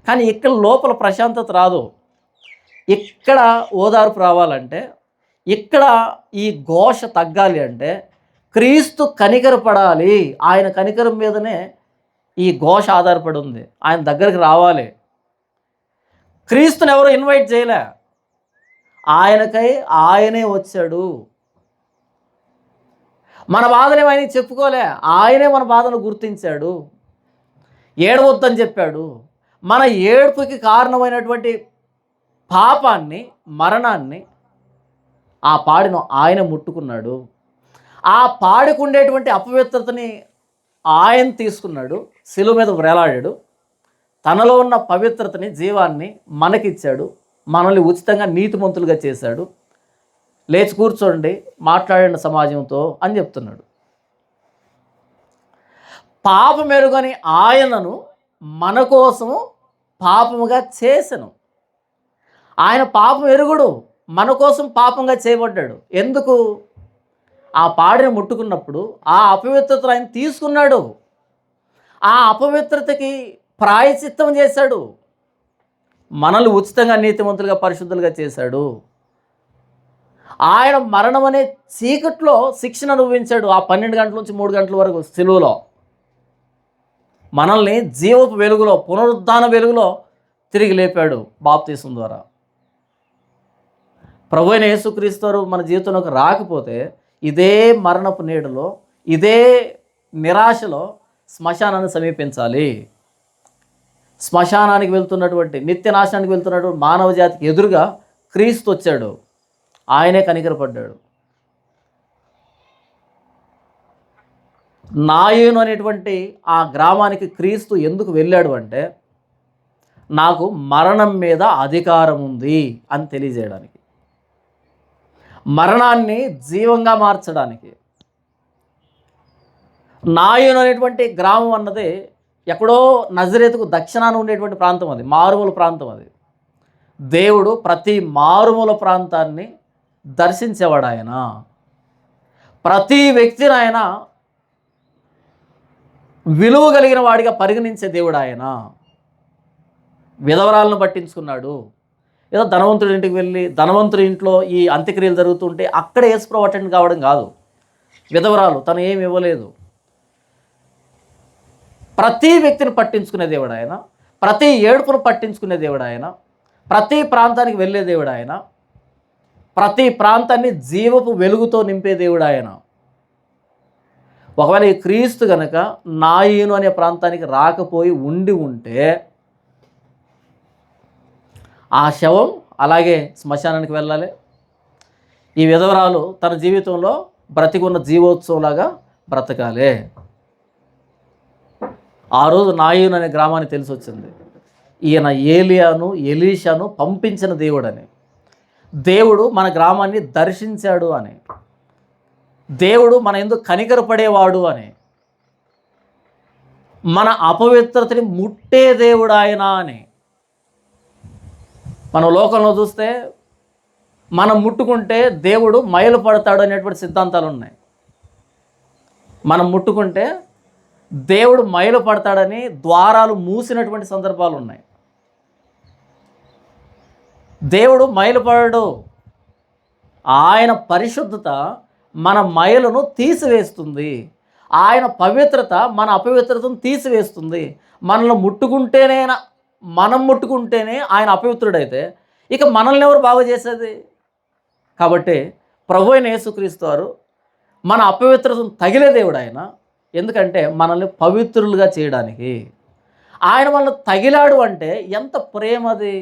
కానీ ఇక్కడ లోపల ప్రశాంతత రాదు. ఇక్కడ ఓదార్పు రావాలంటే, ఇక్కడ ఈ ఘోష తగ్గాలి అంటే క్రీస్తు కనికరపడాలి. ఆయన కనికరం మీదనే ఈ ఘోష ఆధారపడి ఉంది. ఆయన దగ్గరికి రావాలి. క్రీస్తుని ఎవరు ఇన్వైట్ చేయలే, ఆయనకై ఆయనే వచ్చాడు. మన బాధని ఆయనకి చెప్పుకోలే, ఆయనే మన బాధను గుర్తించాడు. ఏడవద్దని చెప్పాడు. మన ఏడుపుకి కారణమైనటువంటి పాపాన్ని, మరణాన్ని ఆ పాడిను ఆయన ముట్టుకున్నాడు. ఆ పాడికి ఉండేటువంటి అపవిత్రతని ఆయన తీసుకున్నాడు, శిలువ మీద వేలాడాడు. తనలో ఉన్న పవిత్రతని, జీవాన్ని మనకిచ్చాడు. మనల్ని ఉచితంగా నీతిమంతులుగా చేశాడు. లేచి కూర్చోండి, మాట్లాడండి సమాజంతో అని చెప్తున్నాడు. పాపమెరుగని ఆయనను మన కోసము పాపముగా చేసెను. ఆయన పాపం ఎరుగుడు, మన కోసం పాపంగా చేయబడ్డాడు. ఎందుకు? ఆ పాడిని ముట్టుకున్నప్పుడు ఆ అపవిత్రతను ఆయన తీసుకున్నాడు. ఆ అపవిత్రతకి ప్రాయశ్చిత్తం చేశాడు. మనల్ని ఉచితంగా నీతిమంతులుగా, పరిశుద్ధులుగా చేశాడు. ఆయన మరణం అనే చీకట్లో శిక్షను అనుభవించాడు. ఆ 12 గంటల నుంచి 3 గంటల వరకు సిలువలో మనల్ని జీవపు వెలుగులో, పునరుద్ధాన వెలుగులో తిరిగి లేపాడు బాప్తీసం ద్వారా. ప్రభు అయిన యేసుక్రీస్తు మన జీవితంలోకి రాకపోతే ఇదే మరణపు నీడలో, ఇదే నిరాశలో శ్మశానాన్ని సమీపించాలి. శ్మశానానికి వెళ్తున్నటువంటి, నిత్య నాశనానికి వెళ్తున్నటువంటి మానవ జాతికి ఎదురుగా క్రీస్తు వచ్చాడు. ఆయనే కనికరపడ్డాడు. నాయోను అనేటువంటి ఆ గ్రామానికి క్రీస్తు ఎందుకు వెళ్ళాడు అంటే, నాకు మరణం మీద అధికారం ఉంది అని తెలియజేయడానికి, మరణాన్ని జీవంగా మార్చడానికి. నాయోను అనేటువంటి గ్రామం అన్నది ఎక్కడో నజరేతుకు దక్షిణాన ఉండేటువంటి ప్రాంతం, అది మారుమూల ప్రాంతం. అది దేవుడు ప్రతి మారుమూల ప్రాంతాన్ని దర్శించేవాడు ఆయన. ప్రతి వ్యక్తిని ఆయన విలువ కలిగిన వాడిగా పరిగణించే దేవుడు ఆయన. విధవరాలను పట్టించుకున్నాడు. ఏదో ధనవంతుడి ఇంటికి వెళ్ళి ధనవంతుడి ఇంట్లో ఈ అంత్యక్రియలు జరుగుతుంటే అక్కడ యేసుప్రభు అటెండ్ కావడం కాదు. విధవరాలు తను ఏమి ఇవ్వలేదు. ప్రతి వ్యక్తిని పట్టించుకునే దేవుడు ఆయన. ప్రతి ఏడుపును పట్టించుకునే దేవుడు ఆయన. ప్రతి ప్రాంతానికి వెళ్ళే దేవుడు ఆయన. ప్రతి ప్రాంతాన్ని జీవపు వెలుగుతో నింపే దేవుడు ఆయన. ఒకవేళ ఈ క్రీస్తు గనక నాయను అనే ప్రాంతానికి రాకపోయి ఉండి ఉంటే ఆ శవం అలాగే శ్మశానానికి వెళ్ళాలి. ఈ విధవరాలు తన జీవితంలో బ్రతికున్న జీవోత్సవంలాగా బ్రతకాలి. ఆ రోజు నాయను అనే గ్రామానికి తెలిసి వచ్చింది, ఈయన ఏలియాను ఎలీషాను పంపించిన దేవుడని. దేవుడు మన గ్రామాన్ని దర్శించాడు అని. దేవుడు మన ఎందుకు కనికరపడేవాడు అని. మన అపవిత్రతని ముట్టే దేవుడు ఆయన అని. మనం లోకంలో చూస్తే మనం ముట్టుకుంటే దేవుడు మైలు పడతాడు అనేటువంటి సిద్ధాంతాలు ఉన్నాయి. మనం ముట్టుకుంటే దేవుడు మైలు పడతాడని ద్వారాలు మూసినటువంటి సందర్భాలు ఉన్నాయి. దేవుడు మైలుపడడు. ఆయన పరిశుద్ధత మన మైలను తీసివేస్తుంది. ఆయన పవిత్రత మన అపవిత్రతను తీసివేస్తుంది. మనల్ని ముట్టుకుంటేనే, మనం ముట్టుకుంటేనే ఆయన అపవిత్రుడైతే ఇక మనల్ని ఎవరు బాగు చేసేది? కాబట్టి ప్రభు అయిన యేసుక్రీస్తు వారు మన అపవిత్రతను తగిలే దేవుడు ఆయన. ఎందుకంటే మనల్ని పవిత్రులుగా చేయడానికి. ఆయన మనల్ని తగిలాడు అంటే ఎంత ప్రేమది,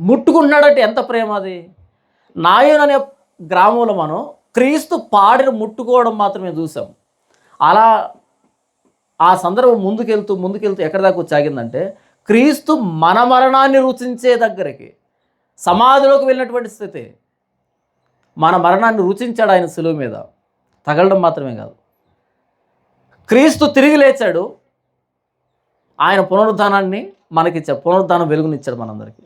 ముట్టుకున్నాడంటే ఎంత ప్రేమ అది. నాయన్ అనే గ్రామంలో మనం క్రీస్తు పాడిని ముట్టుకోవడం మాత్రమే చూసాం. అలా ఆ సందర్భం ముందుకెళ్తూ ఎక్కడి దాకా వచ్చాగిందంటే క్రీస్తు మన మరణాన్ని రుచించే దగ్గరికి, సమాధిలోకి వెళ్ళినటువంటి స్థితి. మన మరణాన్ని రుచించాడు ఆయన శిలువ మీద. తగలడం మాత్రమే కాదు, క్రీస్తు తిరిగి లేచాడు. ఆయన పునరుద్ధానాన్ని మనకిచ్చాడు. పునరుద్ధానం వెలుగునిచ్చాడు మనందరికీ.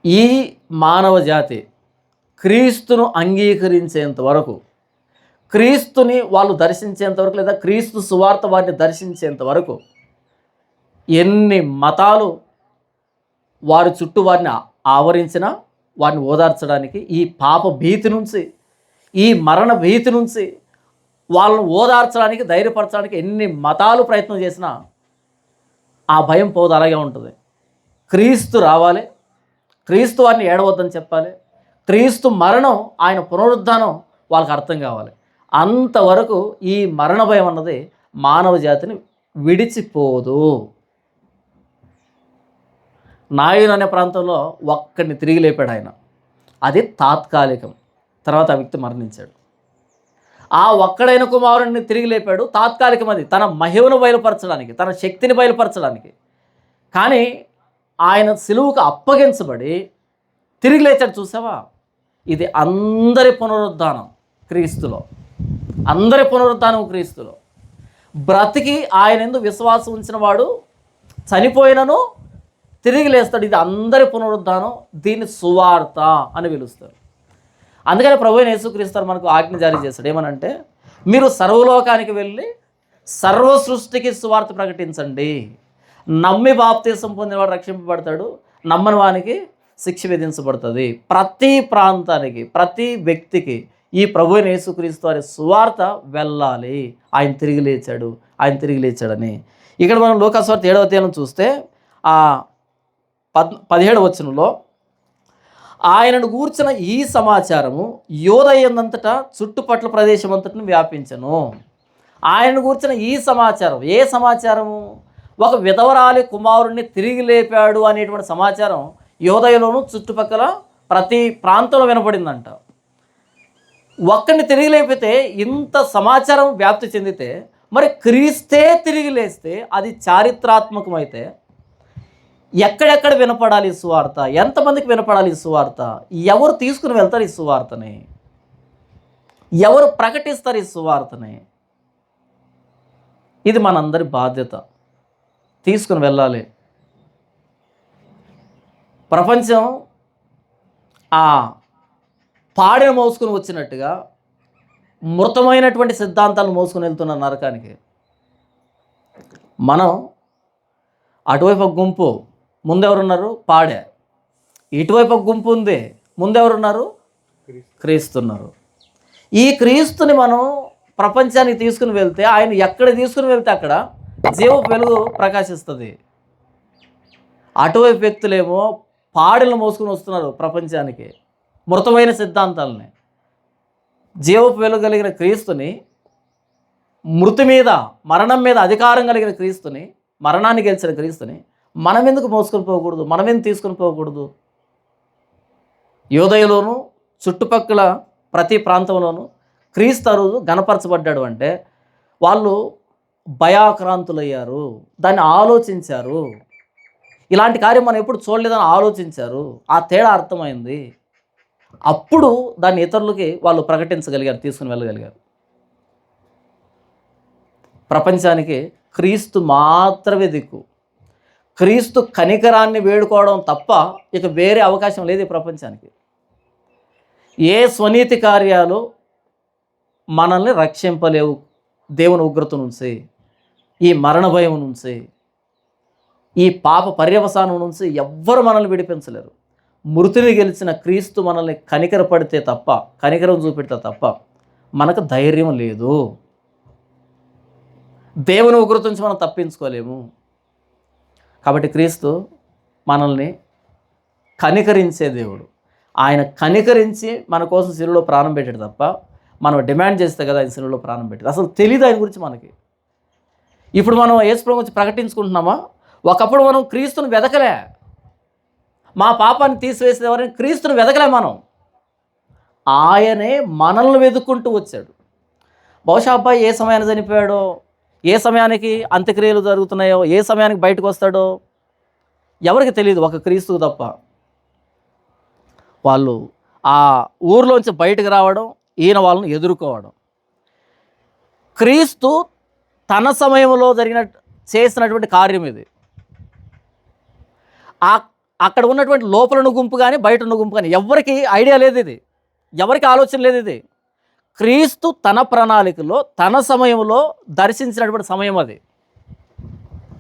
ఈ మానవ జాతి క్రీస్తును అంగీకరించేంత వరకు, క్రీస్తుని వాళ్ళు దర్శించేంత వరకు, లేదా క్రీస్తు సువార్త వారిని దర్శించేంత వరకు ఎన్ని మతాలు వారి చుట్టూ వారిని ఆవరించినా వారిని ఓదార్చడానికి, ఈ పాప భీతి నుంచి, ఈ మరణ భీతి నుంచి వాళ్ళను ఓదార్చడానికి, ధైర్యపరచడానికి ఎన్ని మతాలు ప్రయత్నం చేసినా ఆ భయం పోదు, అలాగే ఉంటుంది. క్రీస్తు రావాలి, క్రీస్తు వారిని ఏడవద్దని చెప్పాలి, క్రీస్తు మరణం, ఆయన పునరుద్ధానం వాళ్ళకి అర్థం కావాలి. అంతవరకు ఈ మరణ భయం అన్నది మానవ జాతిని విడిచిపోదు. నాయన్ అనే ప్రాంతంలో ఒక్కడిని తిరిగి లేపాడు ఆయన. అది తాత్కాలికం. తర్వాత ఆ వ్యక్తి మరణించాడు. ఆ ఒక్కడైన కుమారుడిని తిరిగి లేపాడు. తాత్కాలికం. అది తన మహిమను బయలుపరచడానికి, తన శక్తిని బయలుపరచడానికి. కానీ ఆయన సిలువుకు అప్పగించబడి తిరిగి లేచాడు. చూసావా? ఇది అందరి పునరుద్ధానం క్రీస్తులో. అందరి పునరుద్ధానం క్రీస్తులో. బ్రతికి ఆయన యందు విశ్వాసం ఉంచిన వాడు చనిపోయినను తిరిగి లేస్తాడు. ఇది అందరి పునరుద్ధానం. దీన్ని సువార్త అని పిలుస్తారు. అందుకని ప్రభు అయిన యేసుక్రీస్తు మనకు ఆజ్ఞ జారీ చేస్తాడు. ఏమనంటే, మీరు సర్వలోకానికి వెళ్ళి సర్వ సృష్టికి సువార్త ప్రకటించండి. నమ్మి బాప్తీసం పొందినవాడు రక్షింపబడతాడు, నమ్మని వానికి శిక్ష విధించబడుతుంది. ప్రతి ప్రాంతానికి, ప్రతి వ్యక్తికి ఈ ప్రభు అయిన యేసుక్రీస్తు వారి సువార్త వెళ్ళాలి. ఆయన తిరిగి లేచాడు, ఆయన తిరిగి లేచాడని. ఇక్కడ మనం లూకాసువార్త 7వ అధ్యాయం చూస్తే ఆ 17వ వచనంలో, ఆయనను గూర్చిన ఈ సమాచారము యోదయందంతటా చుట్టుపట్ల ప్రదేశం అంతటిని వ్యాపించను. ఆయనను గూర్చిన ఈ సమాచారం, ఏ సమాచారము? ఒక విధవరాలి కుమారుణ్ణి తిరిగి లేపాడు అనేటువంటి సమాచారం యోదయలోను చుట్టుపక్కల ప్రతి ప్రాంతంలో వినపడిందంట. ఒక్కడిని తిరిగి లేపితే ఇంత సమాచారం వ్యాప్తి చెందితే, మరి క్రీస్తే తిరిగి లేస్తే అది చారిత్రాత్మకమైతే ఎక్కడెక్కడ వినపడాలి ఈ సువార్త? ఎంతమందికి వినపడాలి ఈ సువార్త? ఎవరు తీసుకుని వెళ్తారు ఈ సువార్తని? ఎవరు ప్రకటిస్తారు ఈ సువార్తని? ఇది మనందరి బాధ్యత. తీసుకుని వెళ్ళాలి. ప్రపంచం ఆ పాడెను మోసుకుని వచ్చినట్టుగా మృతమైనటువంటి సిద్ధాంతాలను మోసుకుని వెళ్తున్న నరకానికి. మనం అటువైపు ఒక గుంపు, ముందెవరున్నారు? పాడె. ఇటువైపు ఒక గుంపు ఉంది, ముందెవరున్నారు? క్రీస్తున్నారు. ఈ క్రీస్తుని మనం ప్రపంచానికి తీసుకుని వెళ్తే, ఆయన ఎక్కడ తీసుకుని వెళ్తే అక్కడ జీవపు వెలుగు ప్రకాశిస్తుంది. అటువైపు వ్యక్తులేమో పాడెలను మోసుకుని వస్తున్నారు ప్రపంచానికి, మృతమైన సిద్ధాంతాలని. జీవపు వెలుగు కలిగిన క్రీస్తుని, మృతి మీద, మరణం మీద అధికారం కలిగిన క్రీస్తుని, మరణాన్ని గెలిచిన క్రీస్తుని మనం ఎందుకు మోసుకొని పోకూడదు? మనం ఎందుకు తీసుకొని పోకూడదు? యూదయలోను చుట్టుపక్కల ప్రతి ప్రాంతంలోనూ క్రీస్తు ఆ రోజు గణపరచబడ్డాడు అంటే వాళ్ళు భయాక్రాంతులయ్యారు, దాన్ని ఆలోచించారు. ఇలాంటి కార్యం మనం ఎప్పుడు చూడలేదని ఆలోచించారు. ఆ తేడా అర్థమైంది. అప్పుడు దాన్ని ఇతరులకి వాళ్ళు ప్రకటించగలిగారు, తీసుకుని వెళ్ళగలిగారు. ప్రపంచానికి క్రీస్తు మాత్రమే దిక్కు. క్రీస్తు కనికరాన్ని వేడుకోవడం తప్ప ఇక వేరే అవకాశం లేదు ఈ ప్రపంచానికి. ఏ స్వనీతి కార్యాలు మనల్ని రక్షింపలేవు దేవుని ఉగ్రత నుంచి, ఈ మరణ భయం నుంచి, ఈ పాప పర్యవసానం నుంచి ఎవ్వరు మనల్ని విడిపించలేరు. మృతిని గెలిచిన క్రీస్తు మనల్ని కనికరపడితే తప్ప, కనికరం చూపెడితే తప్ప మనకు ధైర్యం లేదు. దేవుని ఉగ్రత నుంచి మనం తప్పించుకోలేము. కాబట్టి క్రీస్తు మనల్ని కనికరించే దేవుడు. ఆయన కనికరించి మన కోసం శిలువలో ప్రాణం పెట్టాడు తప్ప మనం డిమాండ్ చేస్తే కదా ఆయన శిలువలో ప్రాణం పెట్టాడు. అసలు తెలియదు ఆయన గురించి మనకి. ఇప్పుడు మనం యేసు ప్రభువు గురించి ప్రకటించుకుంటున్నామా? ఒకప్పుడు మనం క్రీస్తుని వెదకలే. మా పాపాన్ని తీసివేసేవారని క్రీస్తుని వెదకలే మనం. ఆయనే మనల్ని వెతుక్కుంటూ వచ్చాడు. బహుశా అబ్బాయి ఏ సమయాన్ని చనిపోయాడో, ఏ సమయానికి అంత్యక్రియలు జరుగుతున్నాయో, ఏ సమయానికి బయటకు వస్తాడో ఎవరికి తెలియదు, ఒక క్రీస్తుకు తప్ప. వాళ్ళు ఆ ఊర్లోంచి బయటకు రావడం, ఈయన వాళ్ళని ఎదుర్కోవడం. క్రీస్తు తన సమయంలో చేసినటువంటి కార్యం ఇది. అక్కడ ఉన్నటువంటి లోపల ఉన్న గుంపు కానీ బయట ఉన్న గుంపు కానీ ఎవరికి ఐడియా లేదు, ఇది ఎవరికి ఆలోచన లేదు. ఇది క్రీస్తు తన ప్రణాళికలో తన సమయంలో దర్శించినటువంటి సమయం అది.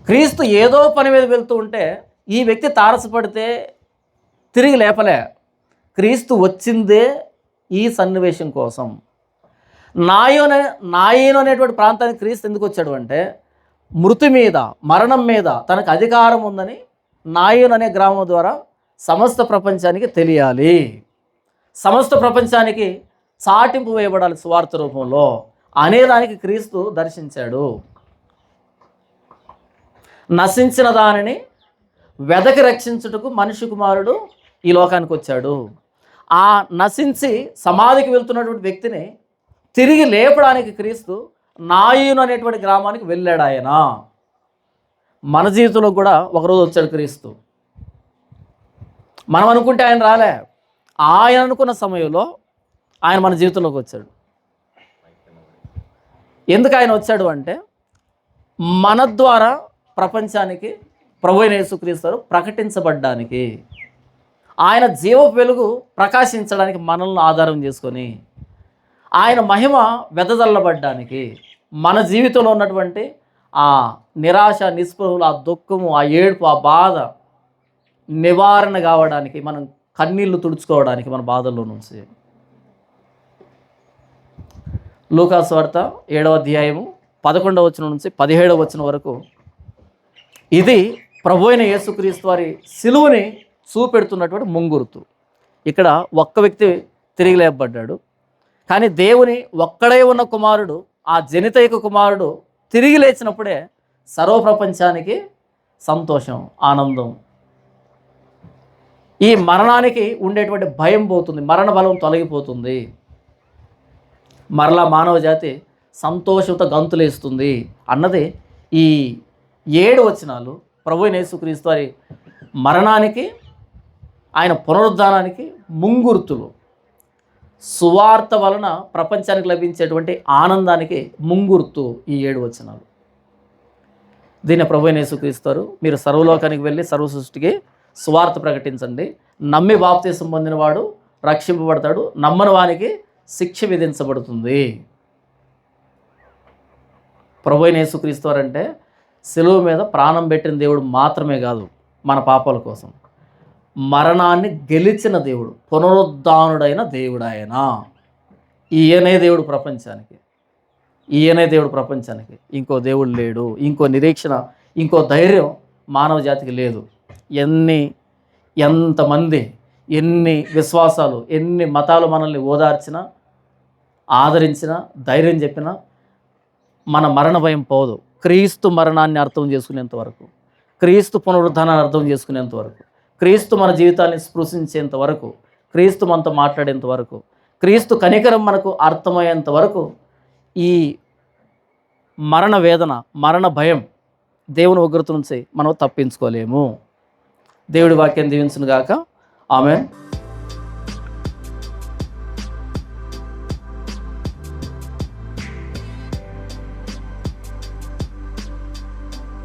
క్రీస్తు ఏదో పని మీద వెళ్తూ ఉంటే ఈ వ్యక్తి తారసపడితే తిరిగి లేపలే. క్రీస్తు వచ్చిందే ఈ సన్నివేశం కోసం. నాయను అనేటువంటి ప్రాంతానికి క్రీస్తు ఎందుకు వచ్చాడు అంటే, మృతి మీద, మరణం మీద తనకు అధికారం ఉందని నాయను అనే గ్రామం ద్వారా సమస్త ప్రపంచానికి తెలియాలి. సమస్త ప్రపంచానికి చాటింపు వేయబడాలి సువార్త రూపంలో అనేదానికి క్రీస్తు దర్శించాడు. నశించిన దానిని వెదకి రక్షించుటకు మనిషి కుమారుడు ఈ లోకానికి వచ్చాడు. ఆ నశించి సమాధికి వెళ్తున్నటువంటి వ్యక్తిని తిరిగి లేపడానికి క్రీస్తు నాయను అనేటువంటి గ్రామానికి వెళ్ళాడు. ఆయన మన జీవితంలో కూడా ఒకరోజు వచ్చాడు క్రీస్తు. మనం అనుకుంటే ఆయన రాలే. ఆయన అనుకున్న సమయంలో ఆయన మన జీవితంలోకి వచ్చాడు. ఎందుకు ఆయన వచ్చాడు అంటే, మన ద్వారా ప్రపంచానికి ప్రభువైన యేసుక్రీస్తు ప్రకటించబడ్డానికి, ఆయన జీవపు వెలుగు ప్రకాశించడానికి మనల్ని ఆధారం చేసుకొని, ఆయన మహిమ వెదజల్లబడ్డానికి, మన జీవితంలో ఉన్నటువంటి ఆ నిరాశ, నిస్పృహలు, ఆ దుఃఖము, ఆ ఏడుపు, ఆ బాధ నివారణ కావడానికి, మనం కన్నీళ్లు తుడుచుకోవడానికి మన బాధల్లో నుంచి. లూకా సువార్త 7వ అధ్యాయము 11వ వచనం నుంచి 17వ వచనం వరకు ఇది ప్రభువైన యేసుక్రీస్తు వారి సిలువని చూపెడుతున్నటువంటి ముంగుర్తు. ఇక్కడ ఒక్క వ్యక్తి తిరిగి లేపబడ్డాడు, కానీ దేవుని ఒక్కడే ఉన్న కుమారుడు, ఆ జనితైక కుమారుడు తిరిగి లేచినప్పుడే సర్వప్రపంచానికి సంతోషం, ఆనందం. ఈ మరణానికి ఉండేటువంటి భయం పోతుంది, మరణ బలం తొలగిపోతుంది. మరలా మానవ జాతి సంతోషంతో గంతులేస్తుంది అన్నది ఈ 7 వచనాలు ప్రభువైన యేసుక్రీస్తు వారి మరణానికి, ఆయన పునరుద్ధానానికి ముంగుర్తులు. సువార్త వలన ప్రపంచానికి లభించేటువంటి ఆనందానికి ముంగుర్తు ఈ 7 వచనాలు. దీన్ని ప్రభువైన యేసుక్రీస్తు వారు, మీరు సర్వలోకానికి వెళ్ళి సర్వ సృష్టికి సువార్త ప్రకటించండి, నమ్మి బాప్తీసం పొందినవాడు రక్షింపబడతాడు, నమ్మని వానికి శిక్ష విధించబడుతుంది. ప్రభువైన యేసుక్రీస్తు వారు అంటే శిలువ మీద ప్రాణం పెట్టిన దేవుడు మాత్రమే కాదు, మన పాపాల కోసం మరణాన్ని గెలిచిన దేవుడు, పునరుద్ధానుడైన దేవుడు ఆయన. ఈయనే దేవుడు ప్రపంచానికి, ఈయనే దేవుడు ప్రపంచానికి. ఇంకో దేవుడు లేడు, ఇంకో నిరీక్షణ, ఇంకో ధైర్యం మానవ జాతికి లేదు. ఎంతమంది, ఎన్ని విశ్వాసాలు, ఎన్ని మతాలు మనల్ని ఓదార్చినా, ఆదరించినా, ధైర్యం చెప్పినా మన మరణ భయం పోదు. క్రీస్తు మరణాన్ని అర్థం చేసుకునేంత వరకు, క్రీస్తు పునరుద్ధానాన్ని అర్థం చేసుకునేంత వరకు, క్రీస్తు మన జీవితాన్ని స్పృశించేంత వరకు, క్రీస్తు మనతో మాట్లాడేంత వరకు, క్రీస్తు కనికరం మనకు అర్థమయ్యేంత వరకు ఈ మరణ వేదన, మరణ భయం, దేవుని ఉగ్రత నుంచి మనం తప్పించుకోలేము. దేవుడి వాక్యం దీవించును గాక. ఆమేన్.